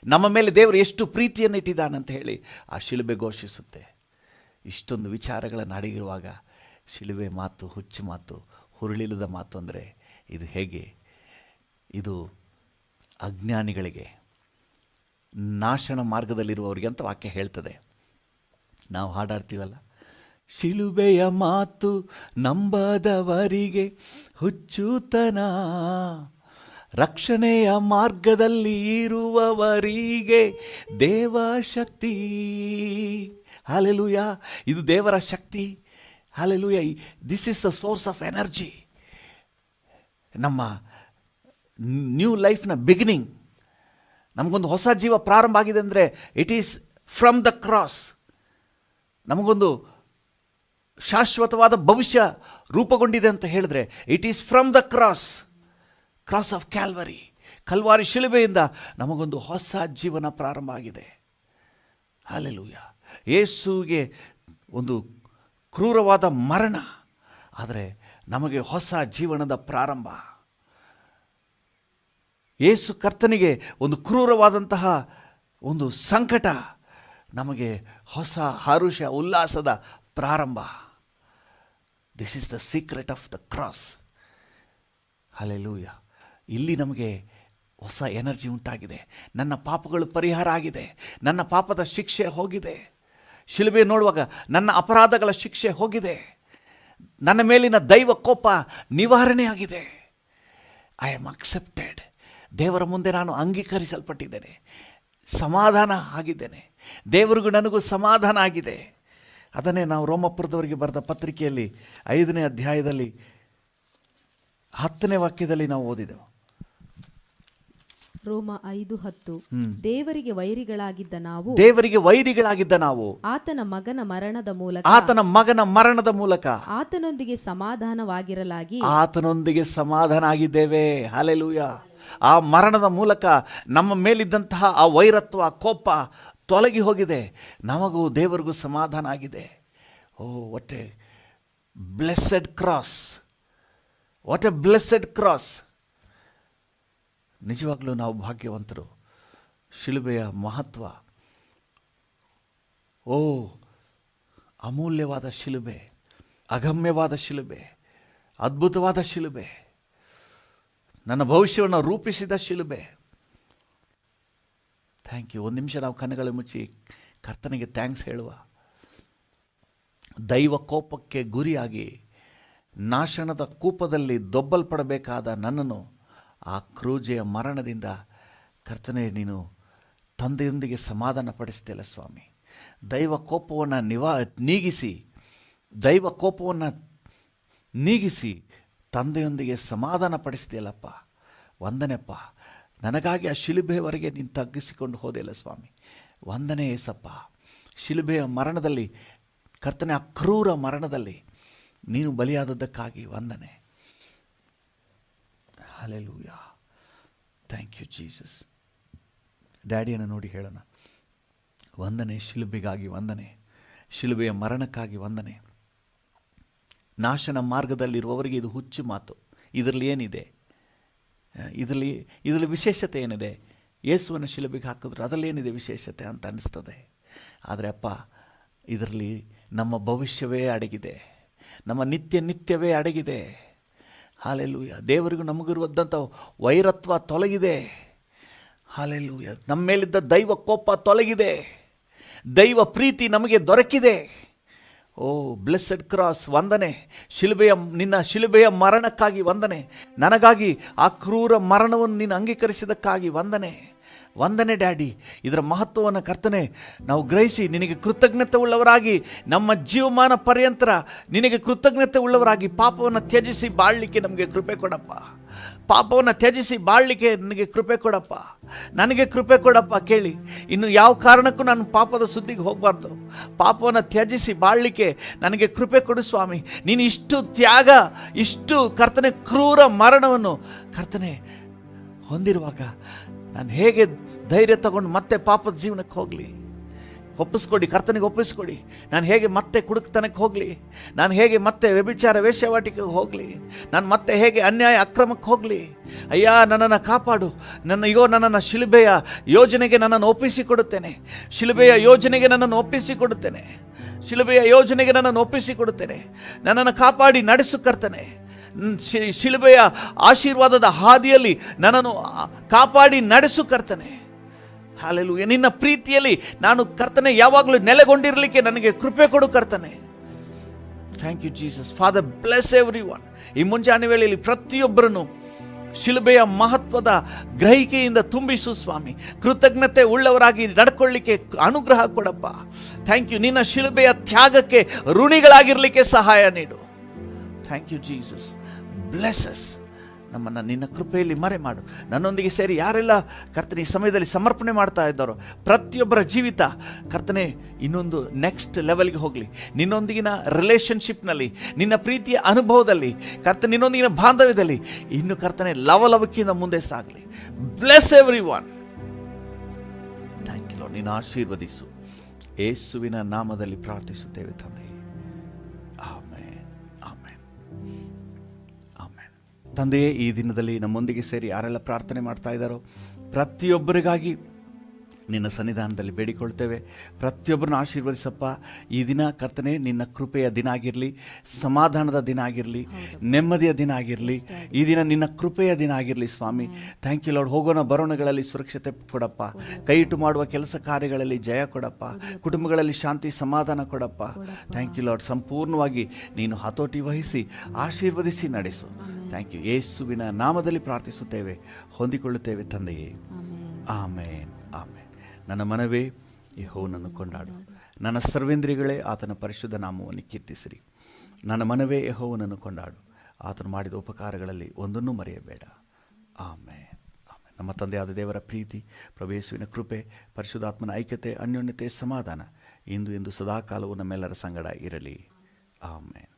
ನಮ್ಮ ಮೇಲೆ ದೇವರು ಎಷ್ಟು ಪ್ರೀತಿಯನ್ನು ಇಟ್ಟಿದ್ದಾನಂತ ಹೇಳಿ ಆ ಶಿಲುಬೆ ಘೋಷಿಸುತ್ತೆ. ಇಷ್ಟೊಂದು ವಿಚಾರಗಳನ್ನು ಅಡಗಿರುವಾಗ ಶಿಲುಬೆ ಮಾತು ಹುಚ್ಚು ಮಾತು, ಹುರುಳಿಲ್ಲದ ಮಾತು ಅಂದರೆ ಇದು ಹೇಗೆ? ಇದು ಅಜ್ಞಾನಿಗಳಿಗೆ, ನಾಶನ ಮಾರ್ಗದಲ್ಲಿರುವವರಿಗೆ ಅಂತ ವಾಕ್ಯ ಹೇಳ್ತದೆ. ನಾವು ಹಾಡಾಡ್ತೀವಲ್ಲ, ಶಿಲುಬೆಯ ಮಾತು ನಂಬದವರಿಗೆ ಹುಚ್ಚುತನ, ರಕ್ಷಣೆಯ ಮಾರ್ಗದಲ್ಲಿ ಇರುವವರಿಗೆ ದೇವಶಕ್ತಿ. ಹಲ್ಲೆಲೂಯಾ. ಇದು ದೇವರ ಶಕ್ತಿ. Hallelujah. This is the source of energy. ನಮ್ಮ ನ್ಯೂ ಲೈಫ್ನ ಬಿಗಿನಿಂಗ್, ನಮಗೊಂದು ಹೊಸ ಜೀವ ಪ್ರಾರಂಭ ಆಗಿದೆ ಅಂದರೆ it is from the cross. ನಮಗೊಂದು ಶಾಶ್ವತವಾದ ಭವಿಷ್ಯ ರೂಪುಗೊಂಡಿದೆ ಅಂತ ಹೇಳಿದ್ರೆ it is from the cross of Calvary. Calvary ಶಿಲುಬೆಯಿಂದ ನಮಗೊಂದು ಹೊಸ ಜೀವನ ಪ್ರಾರಂಭ ಆಗಿದೆ. ಹಲ್ಲೆಲೂಯಾ. ಯೇಸುವಿಗೆ ಒಂದು ಕ್ರೂರವಾದ ಮರಣ, ಆದರೆ ನಮಗೆ ಹೊಸ ಜೀವನದ ಪ್ರಾರಂಭ. ಯೇಸು ಕರ್ತನಿಗೆ ಒಂದು ಕ್ರೂರವಾದಂತಹ ಒಂದು ಸಂಕಟ, ನಮಗೆ ಹೊಸ ಹರುಷ ಉಲ್ಲಾಸದ ಪ್ರಾರಂಭ. This is the secret of the cross. Hallelujah. ಇಲ್ಲಿ ನಮಗೆ ಹೊಸ ಎನರ್ಜಿ ಉಂಟಾಗಿದೆ. ನನ್ನ ಪಾಪಗಳು ಪರಿಹಾರ ಆಗಿದೆ, ನನ್ನ ಪಾಪದ ಶಿಕ್ಷೆ ಹೋಗಿದೆ. ಶಿಲುಬೆ ನೋಡುವಾಗ ನನ್ನ ಅಪರಾಧಗಳ ಶಿಕ್ಷೆ ಹೋಗಿದೆ, ನನ್ನ ಮೇಲಿನ ದೈವ ಕೋಪ ನಿವಾರಣೆ ಆಗಿದೆ. I am accepted. ದೇವರ ಮುಂದೆ ನಾನು ಅಂಗೀಕರಿಸಲ್ಪಟ್ಟಿದ್ದೇನೆ, ಸಮಾಧಾನ ಆಗಿದ್ದೇನೆ. ದೇವರಿಗೂ ನನಗೂ ಸಮಾಧಾನ ಆಗಿದೆ. ಅದನ್ನೇ ನಾವು ರೋಮಪುರದವರಿಗೆ ಬರೆದ ಪತ್ರಿಕೆಯಲ್ಲಿ 5ನೇ ಅಧ್ಯಾಯದಲ್ಲಿ 10ನೇ ವಾಕ್ಯದಲ್ಲಿ ನಾವು ಓದಿದೆವು. ರೋಮ 5:10. ದೇವರಿಗೆ ವೈರಿಗಳಾಗಿದ್ದ ನಾವು ಆತನ ಮಗನ ಮರಣದ ಮೂಲಕ ಆತನೊಂದಿಗೆ ಸಮಾಧಾನ ಆಗಿದ್ದೇವೆ. ಹಲ್ಲೆಲೂಯಾ. ಆ ಮರಣದ ಮೂಲಕ ನಮ್ಮ ಮೇಲಿದ್ದಂತಹ ಆ ವೈರತ್ವ, ಕೋಪ ತೊಲಗಿ ಹೋಗಿದೆ. ನಮಗೂ ದೇವರಿಗೂ ಸಮಾಧಾನ ಆಗಿದೆ. Oh, what a blessed cross, what a blessed cross. ನಿಜವಾಗ್ಲೂ ನಾವು ಭಾಗ್ಯವಂತರು. ಶಿಲುಬೆಯ ಮಹತ್ವ, ಓ ಅಮೂಲ್ಯವಾದ ಶಿಲುಬೆ, ಅಗಮ್ಯವಾದ ಶಿಲುಬೆ, ಅದ್ಭುತವಾದ ಶಿಲುಬೆ, ನನ್ನ ಭವಿಷ್ಯವನ್ನು ರೂಪಿಸಿದ ಶಿಲುಬೆ. Thank you. ಒಂದು ನಿಮಿಷ ನಾವು ಕಣ್ಣುಗಳು ಮುಚ್ಚಿ ಕರ್ತನಿಗೆ ಥ್ಯಾಂಕ್ಸ್ ಹೇಳುವ. ದೈವ ಕೋಪಕ್ಕೆ ಗುರಿಯಾಗಿ ನಾಶನದ ಕೂಪದಲ್ಲಿ ದೊಬ್ಬಲ್ಪಡಬೇಕಾದ ನನ್ನನ್ನು ಆ ಕ್ರೂಜೆಯ ಮರಣದಿಂದ ಕರ್ತನೇ ನೀನು ತಂದೆಯೊಂದಿಗೆ ಸಮಾಧಾನ ಪಡಿಸ್ತಿಲ್ಲ ಸ್ವಾಮಿ. ದೈವ ಕೋಪವನ್ನು ನೀಗಿಸಿ ತಂದೆಯೊಂದಿಗೆ ಸಮಾಧಾನ ಪಡಿಸ್ತೀಯಲ್ಲಪ್ಪ. ವಂದನೆಪ್ಪ. ನನಗಾಗಿ ಆ ಶಿಲುಬೆಯವರೆಗೆ ನೀನು ತಗ್ಗಿಸಿಕೊಂಡು ಹೋದೆಯಲ್ಲ ಸ್ವಾಮಿ. ವಂದನೆ ಏಸಪ್ಪ. ಶಿಲುಬೆಯ ಮರಣದಲ್ಲಿ ಕರ್ತನೆ, ಆ ಕ್ರೂರ ಮರಣದಲ್ಲಿ ನೀನು ಬಲಿಯಾದದ್ದಕ್ಕಾಗಿ ವಂದನೆ. ಹಲ್ಲೆಲೂಯಾ. Thank you Jesus. ಡ್ಯಾಡಿಯನ್ನು ನೋಡಿ ಹೇಳೋಣ, ವಂದನೆ ಶಿಲುಬೆಗಾಗಿ ವಂದನೆ, ಶಿಲುಬೆಯ ಮರಣಕ್ಕಾಗಿ ವಂದನೆ. ನಾಶನ ಮಾರ್ಗದಲ್ಲಿರುವವರಿಗೆ ಇದು ಹುಚ್ಚು ಮಾತು. ಇದರಲ್ಲಿ ಏನಿದೆ? ಇದರಲ್ಲಿ ವಿಶೇಷತೆ ಏನಿದೆ? ಯೇಸುವನ್ನು ಶಿಲುಬೆಗೆ ಹಾಕಿದ್ರು ಅದರಲ್ಲಿ ಏನಿದೆ ವಿಶೇಷತೆ ಅಂತ ಅನಿಸ್ತದೆ. ಆದರೆ ಅಪ್ಪ, ಇದರಲ್ಲಿ ನಮ್ಮ ಭವಿಷ್ಯವೇ ಅಡಗಿದೆ, ನಮ್ಮ ನಿತ್ಯವೇ ಅಡಗಿದೆ. ಹಲ್ಲೆಲೂಯ. ದೇವರಿಗೂ ನಮಗಿರುವಂಥ ವೈರತ್ವ ತೊಲಗಿದೆ. ಹಲ್ಲೆಲೂಯ. ನಮ್ಮ ಮೇಲಿದ್ದ ದೈವ ಕೋಪ ತೊಲಗಿದೆ, ದೈವ ಪ್ರೀತಿ ನಮಗೆ ದೊರಕಿದೆ. ಓ ಬ್ಲೆಸ್ಸೆಡ್ ಕ್ರಾಸ್, ವಂದನೆ. ನಿನ್ನ ಶಿಲುಬೆಯ ಮರಣಕ್ಕಾಗಿ ವಂದನೆ. ನನಗಾಗಿ ಆ ಕ್ರೂರ ಮರಣವನ್ನು ನೀನು ಅಂಗೀಕರಿಸಿದ್ದಕ್ಕಾಗಿ ವಂದನೆ. ವಂದನೆ ಡ್ಯಾಡಿ. ಇದರ ಮಹತ್ವವನ್ನು ಕರ್ತನೆ ನಾವು ಗ್ರಹಿಸಿ ನಿನಗೆ ಕೃತಜ್ಞತೆ ಉಳ್ಳವರಾಗಿ ನಮ್ಮ ಜೀವಮಾನ ಪರ್ಯಂತರ ನಿನಗೆ ಕೃತಜ್ಞತೆ ಉಳ್ಳವರಾಗಿ ಪಾಪವನ್ನು ತ್ಯಜಿಸಿ ಬಾಳಲಿಕ್ಕೆ ನಮಗೆ ಕೃಪೆ ಕೊಡಪ್ಪ. ಪಾಪವನ್ನು ತ್ಯಜಿಸಿ ಬಾಳಲಿಕ್ಕೆ ನನಗೆ ಕೃಪೆ ಕೊಡಪ್ಪ. ನನಗೆ ಕೃಪೆ ಕೊಡಪ್ಪ. ಕೇಳಿ, ಇನ್ನು ಯಾವ ಕಾರಣಕ್ಕೂ ನಾನು ಪಾಪದ ಸುದ್ದಿಗೆ ಹೋಗಬಾರ್ದು. ಪಾಪವನ್ನು ತ್ಯಜಿಸಿ ಬಾಳಲಿಕ್ಕೆ ನನಗೆ ಕೃಪೆ ಕೊಡು ಸ್ವಾಮಿ. ನೀನು ಇಷ್ಟು ತ್ಯಾಗ, ಇಷ್ಟು ಕರ್ತನೆ ಕ್ರೂರ ಮರಣವನ್ನು ಕರ್ತನೆ ಹೊಂದಿರುವಾಗ ನಾನು ಹೇಗೆ ಧೈರ್ಯ ತಗೊಂಡು ಮತ್ತೆ ಪಾಪದ ಜೀವನಕ್ಕೆ ಹೋಗಲಿ? ಒಪ್ಪಿಸ್ಕೊಡಿ, ಕರ್ತನಿಗೆ ಒಪ್ಪಿಸ್ಕೊಡಿ. ನಾನು ಹೇಗೆ ಮತ್ತೆ ಕುಡುಕ್ತನಕ್ಕೆ ಹೋಗಲಿ? ನಾನು ಹೇಗೆ ಮತ್ತೆ ವ್ಯಭಿಚಾರ ವೇಶ್ಯಾವಾಟಿಕೆಗೆ ಹೋಗಲಿ? ನಾನು ಮತ್ತೆ ಹೇಗೆ ಅನ್ಯಾಯ ಅಕ್ರಮಕ್ಕೆ ಹೋಗಲಿ? ಅಯ್ಯ, ನನ್ನನ್ನು ಕಾಪಾಡು. ನನ್ನನ್ನು ಶಿಲುಬೆಯ ಯೋಜನೆಗೆ ನನ್ನನ್ನು ಒಪ್ಪಿಸಿಕೊಡುತ್ತೇನೆ. ಶಿಲುಬೆಯ ಯೋಜನೆಗೆ ನನ್ನನ್ನು ಒಪ್ಪಿಸಿಕೊಡುತ್ತೇನೆ. ನನ್ನನ್ನು ಕಾಪಾಡಿ ನಡೆಸು ಕರ್ತನೆ. ಶಿಲುಬೆಯ ಆಶೀರ್ವಾದದ ಹಾದಿಯಲ್ಲಿ ನನ್ನನ್ನು ಕಾಪಾಡಿ ನಡೆಸು ಕರ್ತನೆ. ಹಲ್ಲೆಲೂಯಾ. ನಿನ್ನ ಪ್ರೀತಿಯಲ್ಲಿ ನಾನು ಕರ್ತನೆ ಯಾವಾಗಲೂ ನೆಲೆಗೊಂಡಿರಲಿಕ್ಕೆ ನನಗೆ ಕೃಪೆ ಕೊಡು ಕರ್ತನೆ. Thank you Jesus. Father, bless everyone. ಈ ಮುಂಜಾನೆ ವೇಳೆಯಲ್ಲಿ ಪ್ರತಿಯೊಬ್ಬರನ್ನು ಶಿಲುಬೆಯ ಮಹತ್ವದ ಗ್ರಹಿಕೆಯಿಂದ ತುಂಬಿಸು ಸ್ವಾಮಿ. ಕೃತಜ್ಞತೆ ಉಳ್ಳವರಾಗಿ ನಡ್ಕೊಳ್ಳಿಕ್ಕೆ ಅನುಗ್ರಹ ಕೊಡಪ್ಪ. Thank you. ನಿನ್ನ ಶಿಲುಬೆಯ ತ್ಯಾಗಕ್ಕೆ ಋಣಿಗಳಾಗಿರಲಿಕ್ಕೆ ಸಹಾಯ ನೀಡು. Thank you Jesus. Bless us. ನಮ್ಮನ್ನು ನಿನ್ನ ಕೃಪೆಯಲ್ಲಿ ಮರೆ ಮಾಡು. ನನ್ನೊಂದಿಗೆ ಸೇರಿ ಯಾರೆಲ್ಲ ಕರ್ತನೆ ಈ ಸಮಯದಲ್ಲಿ ಸಮರ್ಪಣೆ ಮಾಡ್ತಾ ಇದ್ದಾರೋ ಪ್ರತಿಯೊಬ್ಬರ ಜೀವಿತ ಕರ್ತನೆ ಇನ್ನೊಂದು ನೆಕ್ಸ್ಟ್ ಲೆವೆಲ್ಗೆ ಹೋಗಲಿ. ನಿನ್ನೊಂದಿಗಿನ ರಿಲೇಷನ್ಶಿಪ್ನಲ್ಲಿ, ನಿನ್ನ ಪ್ರೀತಿಯ ಅನುಭವದಲ್ಲಿ ಕರ್ತನೆ, ನಿನ್ನೊಂದಿಗಿನ ಬಾಂಧವ್ಯದಲ್ಲಿ ಇನ್ನು ಕರ್ತನೆ ಲವಲವಿಕೆಯಿಂದ ಮುಂದೆ ಸಾಗಲಿ. Bless everyone. Thank you Lord. ನೀನು ಆಶೀರ್ವದಿಸು. ಯೇಸುವಿನ ನಾಮದಲ್ಲಿ ಪ್ರಾರ್ಥಿಸುತ್ತೇವೆ ತಂದೆ. Amen, amen, amen. ತಂದೆಯೇ, ಈ ದಿನದಲ್ಲಿ ನಮ್ಮೊಂದಿಗೆ ಸೇರಿ ಯಾರೆಲ್ಲ ಪ್ರಾರ್ಥನೆ ಮಾಡ್ತಾ ಇದ್ದಾರೋ ಪ್ರತಿಯೊಬ್ಬರಿಗಾಗಿ ನಿನ್ನ ಸನ್ನಿಧಾನದಲ್ಲಿ ಬೇಡಿಕೊಳ್ತೇವೆ. ಪ್ರತಿಯೊಬ್ಬರನ್ನು ಆಶೀರ್ವದಿಸಪ್ಪ. ಈ ದಿನ ಕರ್ತನೆ ನಿನ್ನ ಕೃಪೆಯ ದಿನ ಆಗಿರಲಿ, ಸಮಾಧಾನದ ದಿನ ಆಗಿರಲಿ, ನೆಮ್ಮದಿಯ ದಿನ ಆಗಿರಲಿ. ಈ ದಿನ ನಿನ್ನ ಕೃಪೆಯ ದಿನ ಆಗಿರಲಿ ಸ್ವಾಮಿ. Thank you lord. ಹೋಗೋಣ ಬರೋಣಗಳಲ್ಲಿ ಸುರಕ್ಷತೆ ಕೊಡಪ್ಪ. ಕೈ ಇಟ್ಟು ಮಾಡುವ ಕೆಲಸ ಕಾರ್ಯಗಳಲ್ಲಿ ಜಯ ಕೊಡಪ್ಪ. ಕುಟುಂಬಗಳಲ್ಲಿ ಶಾಂತಿ ಸಮಾಧಾನ ಕೊಡಪ್ಪ. Thank you Lord. ಸಂಪೂರ್ಣವಾಗಿ ನೀನು ಹತೋಟಿ ವಹಿಸಿ ಆಶೀರ್ವದಿಸಿ ನಡೆಸು. Thank you. ಯೇಸುವಿನ ನಾಮದಲ್ಲಿ ಪ್ರಾರ್ಥಿಸುತ್ತೇವೆ, ಹೊಂದಿಕೊಳ್ಳುತ್ತೇವೆ ತಂದೆಯೇ. ಆಮೇನ್, ಆಮೇನ್. ನನ್ನ ಮನವೇ ಯೆಹೋವನನ್ನು ಕೊಂಡಾಡು, ನನ್ನ ಸರ್ವೇಂದ್ರಿಯಗಳೇ ಆತನ ಪರಿಶುದ್ಧ ನಾಮವನ್ನು ಕೀರ್ತಿಸಿರಿ. ನನ್ನ ಮನವೇ ಯೆಹೋವನನ್ನು ಕೊಂಡಾಡು, ಆತನು ಮಾಡಿದ ಉಪಕಾರಗಳಲ್ಲಿ ಒಂದನ್ನೂ ಮರೆಯಬೇಡ. ಆಮೇನ್, ಆಮೇನ್. ನಮ್ಮ ತಂದೆಯಾದ ದೇವರ ಪ್ರೀತಿ, ಪ್ರಭು ಯೇಸುವಿನ ಕೃಪೆ, ಪರಿಶುದ್ಧಾತ್ಮನ ಐಕ್ಯತೆ, ಅನ್ಯೋನ್ಯತೆ, ಸಮಾಧಾನ ಇಂದು ಎಂದು ಸದಾಕಾಲವೂ ನಮ್ಮೆಲ್ಲರ ಸಂಗಡ ಇರಲಿ. ಆಮೇನ್.